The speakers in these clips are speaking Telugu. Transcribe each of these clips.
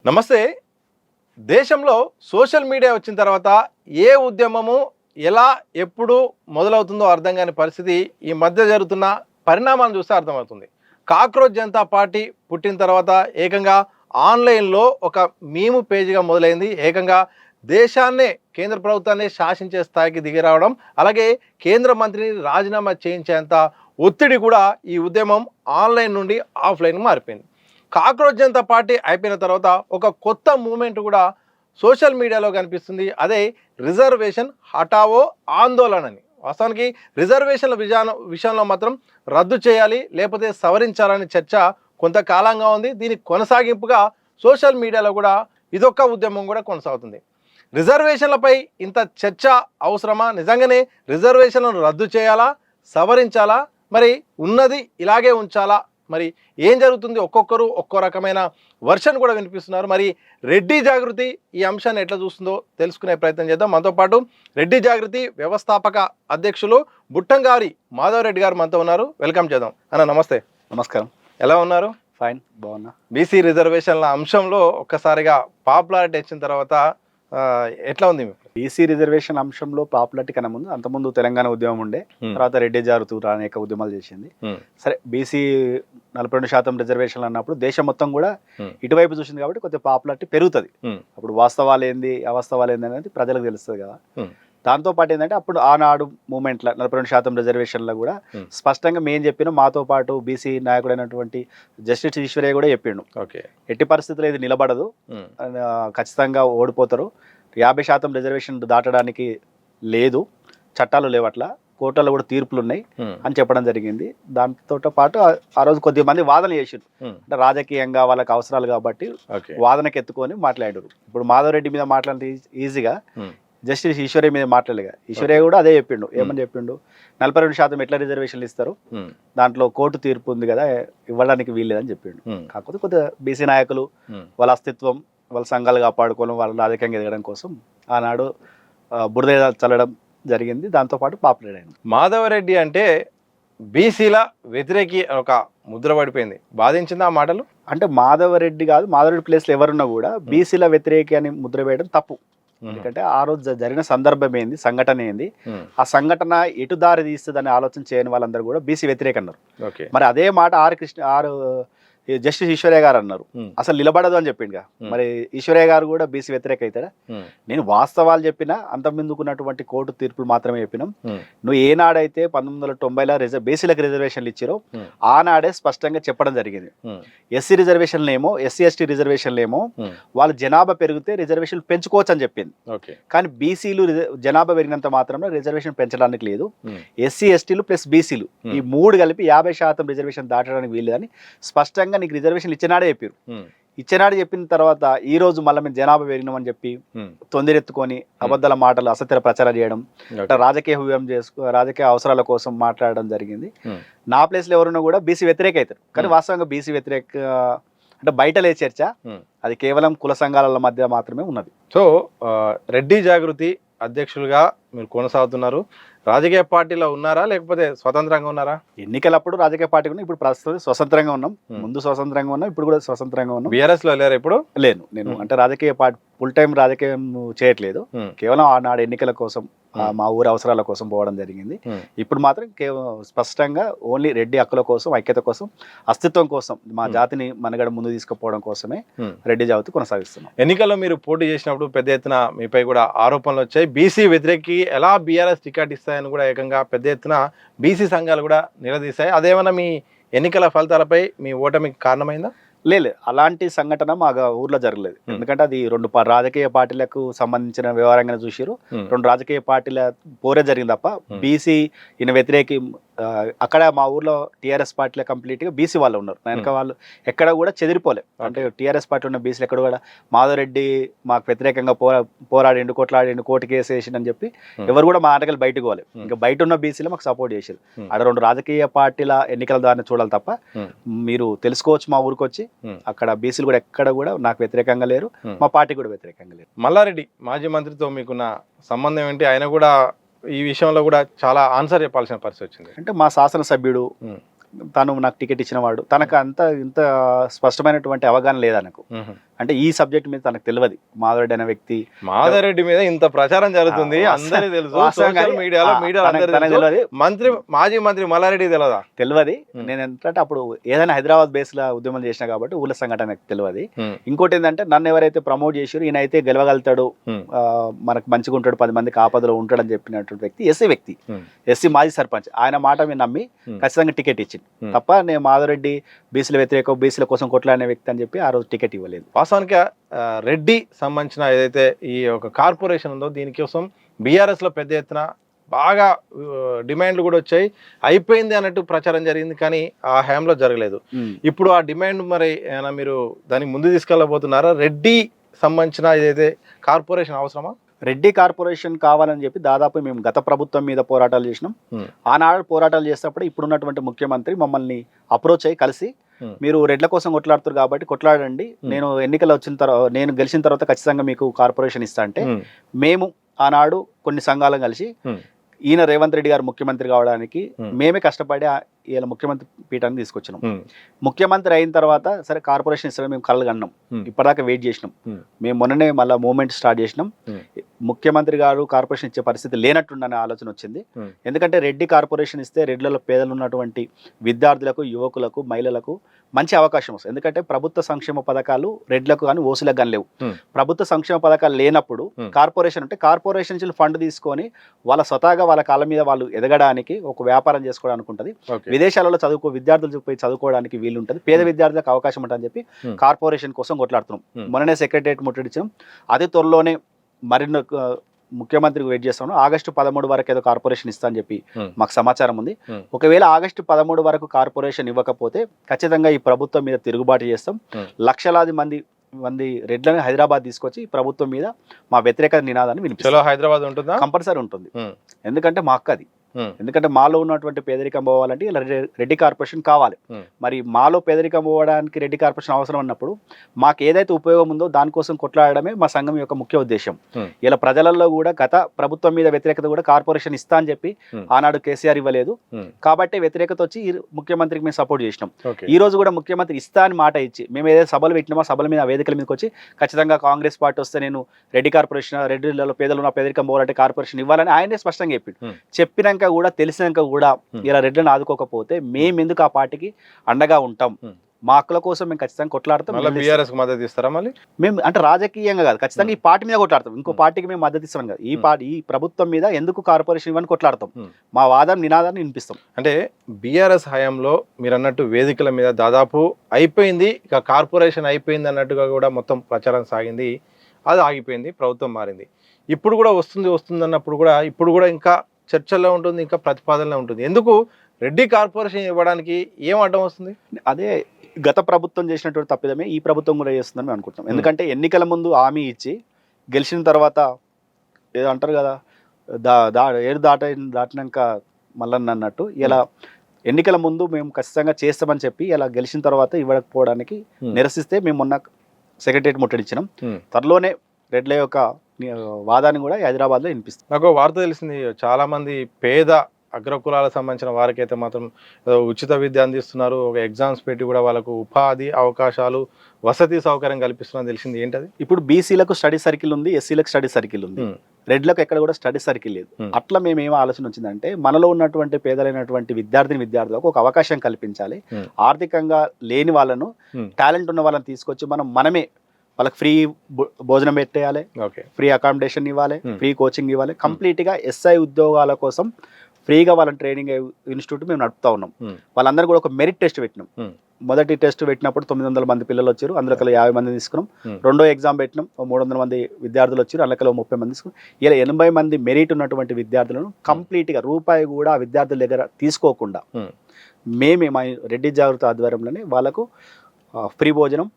నమస్తే. దేశంలో సోషల్ మీడియా వచ్చిన తర్వాత ఏ ఉద్యమము ఎలా ఎప్పుడు మొదలవుతుందో అర్థం కాని పరిస్థితి ఈ మధ్య జరుగుతున్న పరిణామాలను చూస్తే అర్థమవుతుంది. కాక్రోచ్ జనతా పార్టీ పుట్టిన తర్వాత ఏకంగా ఆన్లైన్లో ఒక మీము పేజీగా మొదలైంది. ఏకంగా దేశాన్నే కేంద్ర ప్రభుత్వాన్ని శాసించే స్థాయికి దిగి రావడం, అలాగే కేంద్ర మంత్రిని రాజీనామా చేయించేంత ఒత్తిడి కూడా ఈ ఉద్యమం ఆన్లైన్ నుండి ఆఫ్లైన్ మారిపోయింది. కాక్రోచ్ జనతా పార్టీ అయిపోయిన తర్వాత ఒక కొత్త మూమెంట్ కూడా సోషల్ మీడియాలో కనిపిస్తుంది. అదే రిజర్వేషన్ హటావో ఆందోళన అని. వాస్తవానికి రిజర్వేషన్ల విషయంలో మాత్రం రద్దు చేయాలి, లేకపోతే సవరించాలని చర్చ కొంతకాలంగా ఉంది. దీనికి కొనసాగింపుగా సోషల్ మీడియాలో కూడా ఇదొక్క ఉద్యమం కూడా కొనసాగుతుంది. రిజర్వేషన్లపై ఇంత చర్చ అవసరమా? నిజంగానే రిజర్వేషన్లను రద్దు చేయాలా, సవరించాలా, మరి ఉన్నది ఇలాగే ఉంచాలా? మరి ఏం జరుగుతుంది? ఒక్కొక్కరు ఒక్కో రకమైన వర్షన్ కూడా వినిపిస్తున్నారు. మరి రెడ్డి జాగృతి ఈ అంశాన్ని ఎట్లా చూస్తుందో తెలుసుకునే ప్రయత్నం చేద్దాం. మనతో పాటు రెడ్డి జాగృతి వ్యవస్థాపక అధ్యక్షులు బుట్టంగారి మాధవ్ రెడ్డి గారు మనతో ఉన్నారు. వెల్కమ్ చేద్దాం. అన్న నమస్తే. నమస్కారం. ఎలా ఉన్నారు? ఫైన్, బాగున్నా. బీసీ రిజర్వేషన్ల అంశంలో ఒక్కసారిగా పాపులారిటీ వచ్చిన తర్వాత ఎట్లా ఉంది? బీసీ రిజర్వేషన్ అంశంలో పాపులారిటీ కన్నా ముందు అంతకుముందు తెలంగాణ ఉద్యమం ఉండే, తర్వాత రెడ్డి జాగృతి అనేక ఉద్యమాలు చేసింది. సరే, బీసీ 42% రిజర్వేషన్లు అన్నప్పుడు దేశం మొత్తం కూడా ఇటువైపు చూసింది కాబట్టి కొద్దిగా పాపులారిటీ పెరుగుతుంది. అప్పుడు వాస్తవాలు ఏంది అవాస్తవాలు ఏంది అనేది ప్రజలకు తెలుస్తుంది కదా. దాంతో పాటు ఏంటంటే అప్పుడు ఆనాడు మూమెంట్లో 42% రిజర్వేషన్లో కూడా స్పష్టంగా మేము చెప్పిన, మాతో పాటు బీసీ నాయకుడైనటువంటి జస్టిస్ ఈశ్వరయ్య కూడా చెప్పిండు, ఎట్టి పరిస్థితుల్లో ఇది నిలబడదు, ఖచ్చితంగా ఓడిపోతారు, 50% రిజర్వేషన్ దాటడానికి లేదు, చట్టాలు లేవట్లా, కోర్టులో కూడా తీర్పులు ఉన్నాయి అని చెప్పడం జరిగింది. దాంతో పాటు ఆ రోజు కొద్ది మంది వాదన చేసారు, అంటే రాజకీయంగా వాళ్ళకి అవసరాలు కాబట్టి వాదనకి ఎత్తుకొని మాట్లాడారు. ఇప్పుడు మాధవ్ రెడ్డి మీద మాట్లాడితే ఈజీగా జస్టిస్ ఈశ్వరయ్య మీద మాట్లాడలేగా. ఈశ్వరయ్య కూడా అదే చెప్పిండు. ఏమని చెప్పిండు? 42% ఎట్లా రిజర్వేషన్లు ఇస్తారు, దాంట్లో కోర్టు తీర్పు ఉంది కదా, ఇవ్వడానికి వీల్లేదని చెప్పిండు. కాకపోతే కొద్దిగా బీసీ నాయకులు వాళ్ళ అస్తిత్వం, వాళ్ళ సంఘాలు కాపాడుకోవడం, వాళ్ళ రాజకీయంగా ఎదగడం కోసం ఆనాడు బురద చల్లడం జరిగింది. దాంతోపాటు పాపులర్ అయింది. మాధవరెడ్డి అంటే బీసీల వ్యతిరేకి ఒక ముద్ర పడిపోయింది. బాధించింది ఆ మాటలు? అంటే మాధవరెడ్డి కాదు, మాధవరెడ్డి ప్లేస్లో ఎవరున్నా కూడా బీసీల వ్యతిరేకి అని ముద్ర వేయడం తప్పు. ఎందుకంటే ఆ రోజు జరిగిన సందర్భం ఏంది, సంఘటన ఏంది, ఆ సంఘటన ఎటు దారి తీస్తుందని ఆలోచన చేయని వాళ్ళందరూ కూడా బీసీ వ్యతిరేక అన్నారు. మరి అదే మాట జస్టిస్ ఈశ్వరయ్య గారు అన్నారు, అసలు నిలబడదు అని చెప్పిండుగా. మరి ఈశ్వరయ్య గారు కూడా బీసీ వ్యతిరేక అవుతాడా? నేను వాస్తవాలు చెప్పినా, అంతమందుకున్నటువంటి కోర్టు తీర్పులు మాత్రమే చెప్పినాం. నువ్వు ఏనాడైతే 1990లో బీసీలకు రిజర్వేషన్లు ఇచ్చారో ఆనాడే స్పష్టంగా చెప్పడం జరిగింది. ఎస్సీ రిజర్వేషన్లు ఏమో, ఎస్సీ ఎస్టీ రిజర్వేషన్లు ఏమో వాళ్ళ జనాభా పెరిగితే రిజర్వేషన్లు పెంచుకోవచ్చు అని చెప్పింది. కానీ బీసీలు జనాభా పెరిగినంత మాత్రం రిజర్వేషన్ పెంచడానికి లేదు. ఎస్సీ ఎస్టీలు ప్లస్ బీసీలు ఈ మూడు కలిపి 50% రిజర్వేషన్ దాటడానికి వీల్లేదని స్పష్టంగా నీకు రిజర్వేషన్ ఇచ్చినాడే చెప్పారు. ఇచ్చినాడు చెప్పిన తర్వాత ఈ రోజు మళ్ళీ మేము జనాభా పెరిగినామని చెప్పి తొందరెత్తుకొని అబద్ధాల మాటలు, అసత్య ప్రచారం చేయడం, రాజకీయ హువ్యం రాజకీయ అవసరాల కోసం మాట్లాడడం జరిగింది. నా ప్లేస్లో ఎవరున్నా కూడా బీసీ వ్యతిరేక అవుతారు. కానీ వాస్తవంగా బీసీ వ్యతిరేక అంటే బయటలే చర్చ, అది కేవలం కుల సంఘాల మధ్య మాత్రమే ఉన్నది. సో రెడ్డి జాగృతి అధ్యక్షులుగా మీరు కొనసాగుతున్నారు. రాజకీయ పార్టీలో ఉన్నారా, లేకపోతే స్వతంత్రంగా ఉన్నారా? ఎన్నికలప్పుడు రాజకీయ పార్టీ ఉన్నా, ఇప్పుడు ప్రస్తుతం స్వతంత్రంగా ఉన్నాం. ముందు స్వతంత్రంగా ఉన్నాం, ఇప్పుడు కూడా స్వతంత్రంగా ఉన్నాం. బీఆర్ఎస్ లో లేరు ఇప్పుడు? లేను. నేను అంటే రాజకీయ పార్టీ ఫుల్ టైం రాజకీయం చేయట్లేదు. కేవలం ఆనాడు ఎన్నికల కోసం, మా ఊరి అవసరాల కోసం పోవడం జరిగింది. ఇప్పుడు మాత్రం కేవలం స్పష్టంగా ఓన్లీ రెడ్డి హక్కుల కోసం, ఐక్యత కోసం, అస్తిత్వం కోసం, మా జాతిని మనగడ ముందు తీసుకుపోవడం కోసమే రెడ్డి జాగృతి కొనసాగిస్తున్నాం. ఎన్నికల్లో మీరు పోటీ చేసినప్పుడు పెద్ద ఎత్తున మీపై కూడా ఆరోపణలు వచ్చాయి. బీసీ వ్యతిరేకి ఎలా బీఆర్ఎస్ టికెట్ ఇస్తాయని కూడా ఏకంగా పెద్ద ఎత్తున బీసీ సంఘాలు కూడా నిలదీశాయి. అదేమన్నా మీ ఎన్నికల ఫలితాలపై మీ ఓటమికి కారణమైందా? లేదు, అలాంటి సంఘటన మా ఊర్లో జరగలేదు. ఎందుకంటే అది రెండు రాజకీయ పార్టీలకు సంబంధించిన వ్యవహారంగా చూసారు. రెండు రాజకీయ పార్టీల పోరే జరిగింది తప్ప బీసీ ఈయన వ్యతిరేకి అక్కడ మా ఊర్లో టీఆర్ఎస్ పార్టీలో కంప్లీట్గా బీసీ వాళ్ళు ఉన్నారు. వెనక వాళ్ళు ఎక్కడ కూడా చెదిరిపోలే. అంటే టీఆర్ఎస్ పార్టీ ఉన్న బీసీలు ఎక్కడ కూడా మాధవరెడ్డి మాకు వ్యతిరేకంగా పోరాడిండు, కొట్లాడిండు, కోర్టు కేసు వేసిండని చెప్పి ఎవరు కూడా మా ఆటగాళ్ళు బయటకు పోలే. ఇంకా బయట ఉన్న బీసీలు మాకు సపోర్ట్ చేశారు. అక్కడ రెండు రాజకీయ పార్టీల ఎన్నికల దాన్ని చూడాలి తప్ప మీరు తెలుసుకోవచ్చు మా ఊరికి వచ్చి, అక్కడ బీసీలు కూడా ఎక్కడ కూడా నాకు వ్యతిరేకంగా లేరు, మా పార్టీ కూడా వ్యతిరేకంగా లేరు. మల్లారెడ్డి మాజీ మంత్రితో మీకున్న సంబంధం ఏంటి? ఆయన కూడా ఈ విషయంలో కూడా చాలా ఆన్సర్ చెప్పాల్సిన పరిస్థితి వచ్చింది. అంటే మా శాసనసభ్యుడు, తను నాకు టికెట్ ఇచ్చిన వాడు, తనకు ఇంత స్పష్టమైనటువంటి అవగాహన లేదా నాకు. అంటే ఈ సబ్జెక్ట్ మీద తనకు తెలియదు. మాధవరెడ్డి అనే వ్యక్తి మాధవరెడ్డి మీద ఇంత ప్రచారం జరుగుతుంది, అందరికీ తెలుసు, సోషల్ మీడియాలో తెలియదు. మాజీ మంత్రి మల్లారెడ్డి తెలియదా? తెలియదు. నేను ఏంటంటే అప్పుడు ఏదైనా హైదరాబాద్ బేస్ లా ఉద్యమం చేసినా కాబట్టి ఊళ్ళ సంఘటన నాకు తెలియదు. ఇంకోటి ఏంటంటే నన్ను ఎవరైతే ప్రమోట్ చేసారో ఈయన అయితే గెలవగలుగుతాడు, మనకు మంచిగా ఉంటాడు, 10 మందికి ఆపదలో ఉంటాడు అని చెప్పినటువంటి వ్యక్తి ఎస్సీ మాజీ సర్పంచ్. ఆయన మాట మీద నమ్మి ఖచ్చితంగా టికెట్ ఇచ్చింది తప్ప నేను మాధవరెడ్డి బీసీల వ్యతిరేక బీసీల కోసం కొట్లాడిన వ్యక్తి అని చెప్పి ఆ రోజు టికెట్ ఇవ్వలేదు. వాస్తవానికి రెడ్డి సంబంధించిన ఏదైతే ఈ ఒక కార్పొరేషన్ ఉందో దీనికోసం బీఆర్ఎస్ లో పెద్ద ఎత్తున బాగా డిమాండ్లు కూడా వచ్చాయి, అయిపోయింది అన్నట్టు ప్రచారం జరిగింది, కానీ ఆ హయాంలో జరగలేదు. ఇప్పుడు ఆ డిమాండ్ మరి మీరు దాన్ని ముందు తీసుకెళ్ళబోతున్నారా? రెడ్డి సంబంధించిన ఏదైతే కార్పొరేషన్ అవసరమా? రెడ్డి కార్పొరేషన్ కావాలని చెప్పి దాదాపు మేము గత ప్రభుత్వం మీద పోరాటాలు చేసినాం. ఆనాడు పోరాటాలు చేసేటప్పుడు ఇప్పుడున్నటువంటి ముఖ్యమంత్రి మమ్మల్ని అప్రోచ్ అయ్యి కలిసి మీరు రెడ్ల కోసం కొట్లాడుతారు కాబట్టి కొట్లాడండి, నేను ఎన్నికలు వచ్చిన తర్వాత నేను గెలిచిన తర్వాత ఖచ్చితంగా మీకు కార్పొరేషన్ ఇస్తా అంటే మేము ఆనాడు కొన్ని సంఘాలను కలిసి ఈయన రేవంత్ రెడ్డి గారు ముఖ్యమంత్రి కావడానికి మేమే కష్టపడి ఇలా ముఖ్యమంత్రి పీఠాన్ని తీసుకొచ్చినాం. ముఖ్యమంత్రి అయిన తర్వాత సరే కార్పొరేషన్ ఇస్తాం మేము కళ్ళు కన్నాం, ఇప్పటిదాకా వెయిట్ చేసినాం. మేము మొన్ననే మళ్ళీ మూవ్మెంట్ స్టార్ట్ చేసినాం. ముఖ్యమంత్రి గారు కార్పొరేషన్ ఇచ్చే పరిస్థితి లేనట్టుండనే ఆలోచన వచ్చింది. ఎందుకంటే రెడ్డి కార్పొరేషన్ ఇస్తే రెడ్లలో పేదలు ఉన్నటువంటి విద్యార్థులకు, యువకులకు, మహిళలకు మంచి అవకాశం వస్తుంది. ఎందుకంటే ప్రభుత్వ సంక్షేమ పథకాలు రెడ్లకు కానీ ఓసీలకు కానీ లేవు. ప్రభుత్వ సంక్షేమ పథకాలు లేనప్పుడు కార్పొరేషన్ ఉంటే కార్పొరేషన్ నుంచి ఫండ్ తీసుకొని వాళ్ళ స్వతహాగా వాళ్ళ కాళ్ళ మీద వాళ్ళు ఎదగడానికి, ఒక వ్యాపారం చేసుకోవడానికి ఉంటుంది. విదేశాలలో విద్యార్థులు పోయి చదువుకోవడానికి వీలు ఉంటుంది, పేద విద్యార్థులకు అవకాశం ఉంటుందని చెప్పి కార్పొరేషన్ కోసం కొట్లాడుతున్నాం. మొన్ననే సెక్రటరియట్ ముట్టడించాం. అదే త్వరలోనే మరిన్ని ముఖ్యమంత్రికి వెయిట్ చేస్తాను. ఆగస్టు 13 వరకు ఏదో కార్పొరేషన్ ఇస్తా అని చెప్పి మాకు సమాచారం ఉంది. ఒకవేళ ఆగస్టు 13 వరకు కార్పొరేషన్ ఇవ్వకపోతే ఖచ్చితంగా ఈ ప్రభుత్వం మీద తిరుగుబాటు చేస్తాం. లక్షలాది మంది రెడ్లను హైదరాబాద్ తీసుకొచ్చి ప్రభుత్వం మీద మా వ్యతిరేక నినాదాన్ని వినిపిస్తాం. హైదరాబాద్ ఉంటుందా? కంపల్సరీ ఉంటుంది. ఎందుకంటే మా హక్కు అది. ఎందుకంటే మాలో ఉన్నటువంటి పేదరికం పోవాలంటే ఇలా రెడ్డి కార్పొరేషన్ కావాలి. మరి మాలో పేదరికం పోవడానికి రెడ్డి కార్పొరేషన్ అవసరం అన్నప్పుడు మాకు ఏదైతే ఉపయోగం ఉందో దానికోసం కొట్లాడడమే మా సంఘం యొక్క ముఖ్య ఉద్దేశం. ఇలా ప్రజలలో కూడా గత ప్రభుత్వం మీద వ్యతిరేకత కూడా కార్పొరేషన్ ఇస్తా అని చెప్పి ఆనాడు కేసీఆర్ ఇవ్వలేదు కాబట్టి వ్యతిరేకత వచ్చి ముఖ్యమంత్రికి మేము సపోర్ట్ చేసినాం. ఈ రోజు కూడా ముఖ్యమంత్రి ఇస్తా అని మాట ఇచ్చి మేము ఏదైతే సభలు పెట్టినామో సభల మీద వేదికల మీదకి వచ్చి ఖచ్చితంగా కాంగ్రెస్ పార్టీ వస్తే నేను రెడ్డి కార్పొరేషన్, రెడ్డిలలో పేదలు ఉన్న పేదరికం పోవాలంటే కార్పొరేషన్ ఇవ్వాలని ఆయనే స్పష్టంగా చెప్పినాక కూడా తెలిసినాక కూడా ఇలా రెడ్లను ఆదుకోకపోతే మేము ఎందుకు ఆ పార్టీకి అండగా ఉంటాం? మా హక్కుల కోసం మేము ఖచ్చితంగా కొట్లాడతాం. మద్దతు ఇస్తారా? మళ్ళీ మేము అంటే రాజకీయంగా కాదు, ఖచ్చితంగా ఈ పార్టీ మీద కొట్లాడతాం. ఇంకో పార్టీకి మేము మద్దతు ఇస్తాం కదా, ఈ ప్రభుత్వం మీద ఎందుకు కార్పొరేషన్ ఇవ్వని కొట్లాడతాం. మా వాదన నినాదాన్ని వినిపిస్తాం. అంటే బీఆర్ఎస్ హయాంలో మీరు అన్నట్టు వేదికల మీద దాదాపు అయిపోయింది, ఇక కార్పొరేషన్ అయిపోయింది అన్నట్టుగా కూడా మొత్తం ప్రచారం సాగింది. అది ఆగిపోయింది, ప్రభుత్వం మారింది. ఇప్పుడు కూడా వస్తుంది అన్నప్పుడు కూడా ఇప్పుడు కూడా ఇంకా చర్చల్లో ఉంటుంది, ఇంకా ప్రతిపాదనలో ఉంటుంది. ఎందుకు రెడ్డి కార్పొరేషన్ ఇవ్వడానికి ఏం అడ్డం వస్తుంది? అదే గత ప్రభుత్వం చేసినటువంటి తప్పిదమే ఈ ప్రభుత్వం కూడా చేస్తుందని అనుకుంటున్నాం. ఎందుకంటే ఎన్నికల ముందు హామీ ఇచ్చి గెలిచిన తర్వాత ఏదో అంటారు కదా, ఏడు దాటినాక మళ్ళీ అన్నట్టు ఇలా ఎన్నికల ముందు మేము ఖచ్చితంగా చేస్తామని చెప్పి ఇలా గెలిచిన తర్వాత ఇవ్వకపోవడానికి నిరసిస్తే మేము మొన్న సెక్రటరియట్ ముట్టడించినాం. త్వరలోనే రెడ్ల యొక్క వాదాన్ని కూడా హైదరాబాద్లో వినిపిస్తుంది. నాకు వార్త తెలిసింది, చాలా మంది పేద అగ్రకులాలకు సంబంధించిన వారికైతే మాత్రం ఉచిత విద్య అందిస్తున్నారు, ఒక ఎగ్జామ్స్ పెట్టి కూడా వాళ్ళకు ఉపాధి అవకాశాలు, వసతి సౌకర్యం కల్పిస్తున్నారని తెలిసింది. ఏంటది? ఇప్పుడు బీసీలకు స్టడీ సర్కిల్ ఉంది, ఎస్సీలకు స్టడీ సర్కిల్ ఉంది, రెడ్లకు ఎక్కడ కూడా స్టడీ సర్కిల్ లేదు. అట్లా మేము ఏం ఆలోచన వచ్చిందంటే మనలో ఉన్నటువంటి పేదలైనటువంటి విద్యార్థులకు ఒక అవకాశం కల్పించాలి. ఆర్థికంగా లేని వాళ్ళను, టాలెంట్ ఉన్న వాళ్ళని తీసుకొచ్చి మనమే వాళ్ళకి ఫ్రీ భోజనం పెట్టేయాలి, ఫ్రీ అకామిడేషన్ ఇవ్వాలి, ఫ్రీ కోచింగ్ ఇవ్వాలి. కంప్లీట్గా ఎస్ఐ ఉద్యోగాల కోసం ఫ్రీగా వాళ్ళని ట్రైనింగ్ ఇన్స్టిట్యూట్ మేము నడుపుతా ఉన్నాం. వాళ్ళందరూ కూడా ఒక మెరిట్ టెస్ట్ పెట్టినాం. మొదటి టెస్ట్ పెట్టినప్పుడు 900 మంది పిల్లలు వచ్చారు, అందులో 50 మంది తీసుకున్నాం. రెండో ఎగ్జామ్ పెట్టినాం, 300 మంది విద్యార్థులు వచ్చారు, అందులో 30 మంది తీసుకున్నాం. ఇలా 80 మంది మెరిట్ ఉన్నటువంటి విద్యార్థులను కంప్లీట్గా రూపాయి కూడా ఆ విద్యార్థుల దగ్గర తీసుకోకుండా మేమే మా రెడ్డి జాగృతి ఆధ్వర్యంలోనే వాళ్ళకు ఫ్రీ భోజనం,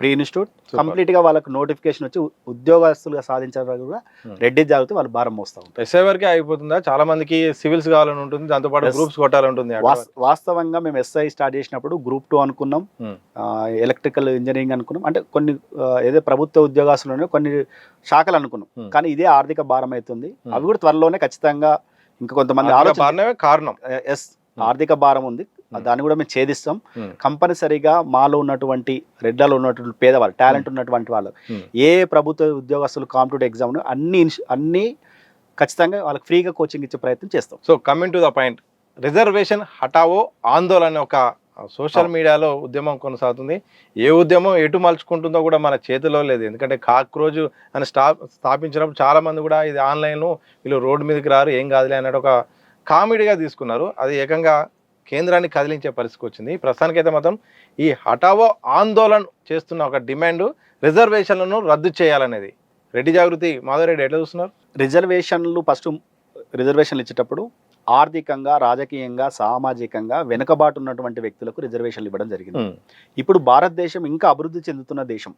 ఫ్రీ ఇన్స్టిట్యూట్, కంప్లీట్గా వాళ్ళకు నోటిఫికేషన్ వచ్చి ఉద్యోగస్తులుగా సాధించారు కూడా రెడ్డి జాగ్రత్త వాళ్ళు భారం మోస్తూ ఉంటారు. ఎస్ఐ వరకే అయిపోతుందా? చాలా మందికి సివిల్స్ కావాలని ఉంటుంది, దాంతోపాటు గ్రూప్స్ కొట్టాలంటుంది. వాస్తవంగా మేము ఎస్ఐ స్టార్ట్ చేసినప్పుడు గ్రూప్ 2 అనుకున్నాం, ఎలక్ట్రికల్ ఇంజనీరింగ్ అనుకున్నాం, అంటే కొన్ని ఏదో ప్రభుత్వ ఉద్యోగస్తులు కొన్ని శాఖలు అనుకున్నాం. కానీ ఇదే ఆర్థిక భారం అవుతుంది. అవి కూడా త్వరలోనే ఖచ్చితంగా ఇంకా కొంతమంది కారణం ఆర్థిక భారం ఉంది. దాన్ని కూడా మేము ఛేదిస్తాం. Hmm. కంపల్సరీగా మాలో ఉన్నటువంటి రెడ్లలో ఉన్నటువంటి పేదవాళ్ళు, టాలెంట్ ఉన్నటువంటి వాళ్ళు, ఏ ప్రభుత్వ ఉద్యోగస్తులు కాంపిటేటివ్ ఎగ్జామ్ అన్ని ఖచ్చితంగా వాళ్ళకి ఫ్రీగా కోచింగ్ ఇచ్చే ప్రయత్నం చేస్తాం. So coming to the point, reservation హటావో ఆందోళన ఒక సోషల్ మీడియాలో ఉద్యమం కొనసాగుతుంది. ఏ ఉద్యమం ఎటు మలుచుకుంటుందో కూడా మన చేతిలో లేదు. ఎందుకంటే కాక్రోజు అని స్థాపించినప్పుడు చాలామంది కూడా ఇది ఆన్లైన్, వీళ్ళు రోడ్డు మీదకి రారు, ఏం కాదులే అన్నట్టు ఒక కామెడీగా తీసుకున్నారు. అది ఏకంగా కేంద్రాన్ని కదిలించే పరిస్థితి వచ్చింది. ప్రస్తుతానికైతే మాత్రం ఈ హఠావో ఆందోళన చేస్తున్న ఒక డిమాండ్ రిజర్వేషన్లను రద్దు చేయాలనేది. రెడ్డి జాగృతి మాధవరెడ్డి ఎట్లా చూస్తున్నారు? రిజర్వేషన్లు ఇచ్చేటప్పుడు ఆర్థికంగా, రాజకీయంగా, సామాజికంగా వెనుకబాటు ఉన్నటువంటి వ్యక్తులకు రిజర్వేషన్లు ఇవ్వడం జరిగింది. ఇప్పుడు భారతదేశం ఇంకా అభివృద్ధి చెందుతున్న దేశం.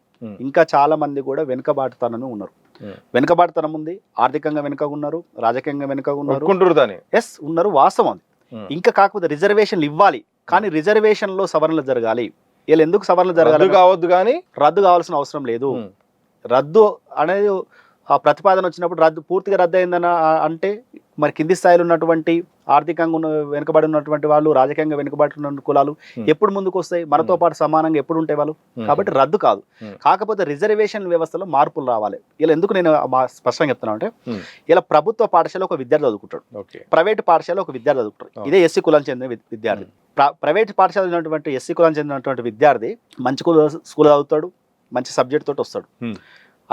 ఇంకా చాలా మంది కూడా వెనుకబాటుతనం ఉన్నారు. వెనుకబాటుతనం ఉంది, ఆర్థికంగా వెనుక ఉన్నారు, రాజకీయంగా వెనుక ఉన్నారు. ఎస్ ఉన్నారు, వాస్తవం అది. ఇంకా కాకపోతే రిజర్వేషన్లు ఇవ్వాలి, కానీ రిజర్వేషన్ లో సవరణలు జరగాలి. వీళ్ళు ఎందుకు సవరణలు జరగాలి? కావద్దు, కానీ రద్దు కావాల్సిన అవసరం లేదు. రద్దు అనేది ఆ ప్రతిపాదన వచ్చినప్పుడు పూర్తిగా రద్దు అయిందని అంటే మరి కింది స్థాయిలో ఉన్నటువంటి ఆర్థికంగా వెనుకబడి ఉన్నటువంటి వాళ్ళు, రాజకీయంగా వెనుకబడి ఉన్న కులాలు ఎప్పుడు ముందుకు వస్తాయి? మనతో పాటు సమానంగా ఎప్పుడు ఉంటాయి వాళ్ళు? కాబట్టి రద్దు కాదు. కాకపోతే రిజర్వేషన్ వ్యవస్థలో మార్పులు రావాలి. ఇలా ఎందుకు నేను స్పష్టంగా చెప్తున్నా అంటే, ఇలా ప్రభుత్వ పాఠశాల ఒక విద్యార్థి చదువుకుంటాడు, ప్రైవేట్ పాఠశాల ఒక విద్యార్థి చదువుకుంటాడు. ఇదే ఎస్సీ కులానికి చెందిన విద్యార్థి. ప్రైవేట్ పాఠశాల ఉన్నటువంటి ఎస్సీ కులానికి చెందినటువంటి విద్యార్థి మంచి స్కూల్ చదువుతాడు, మంచి సబ్జెక్ట్ తోటి వస్తాడు.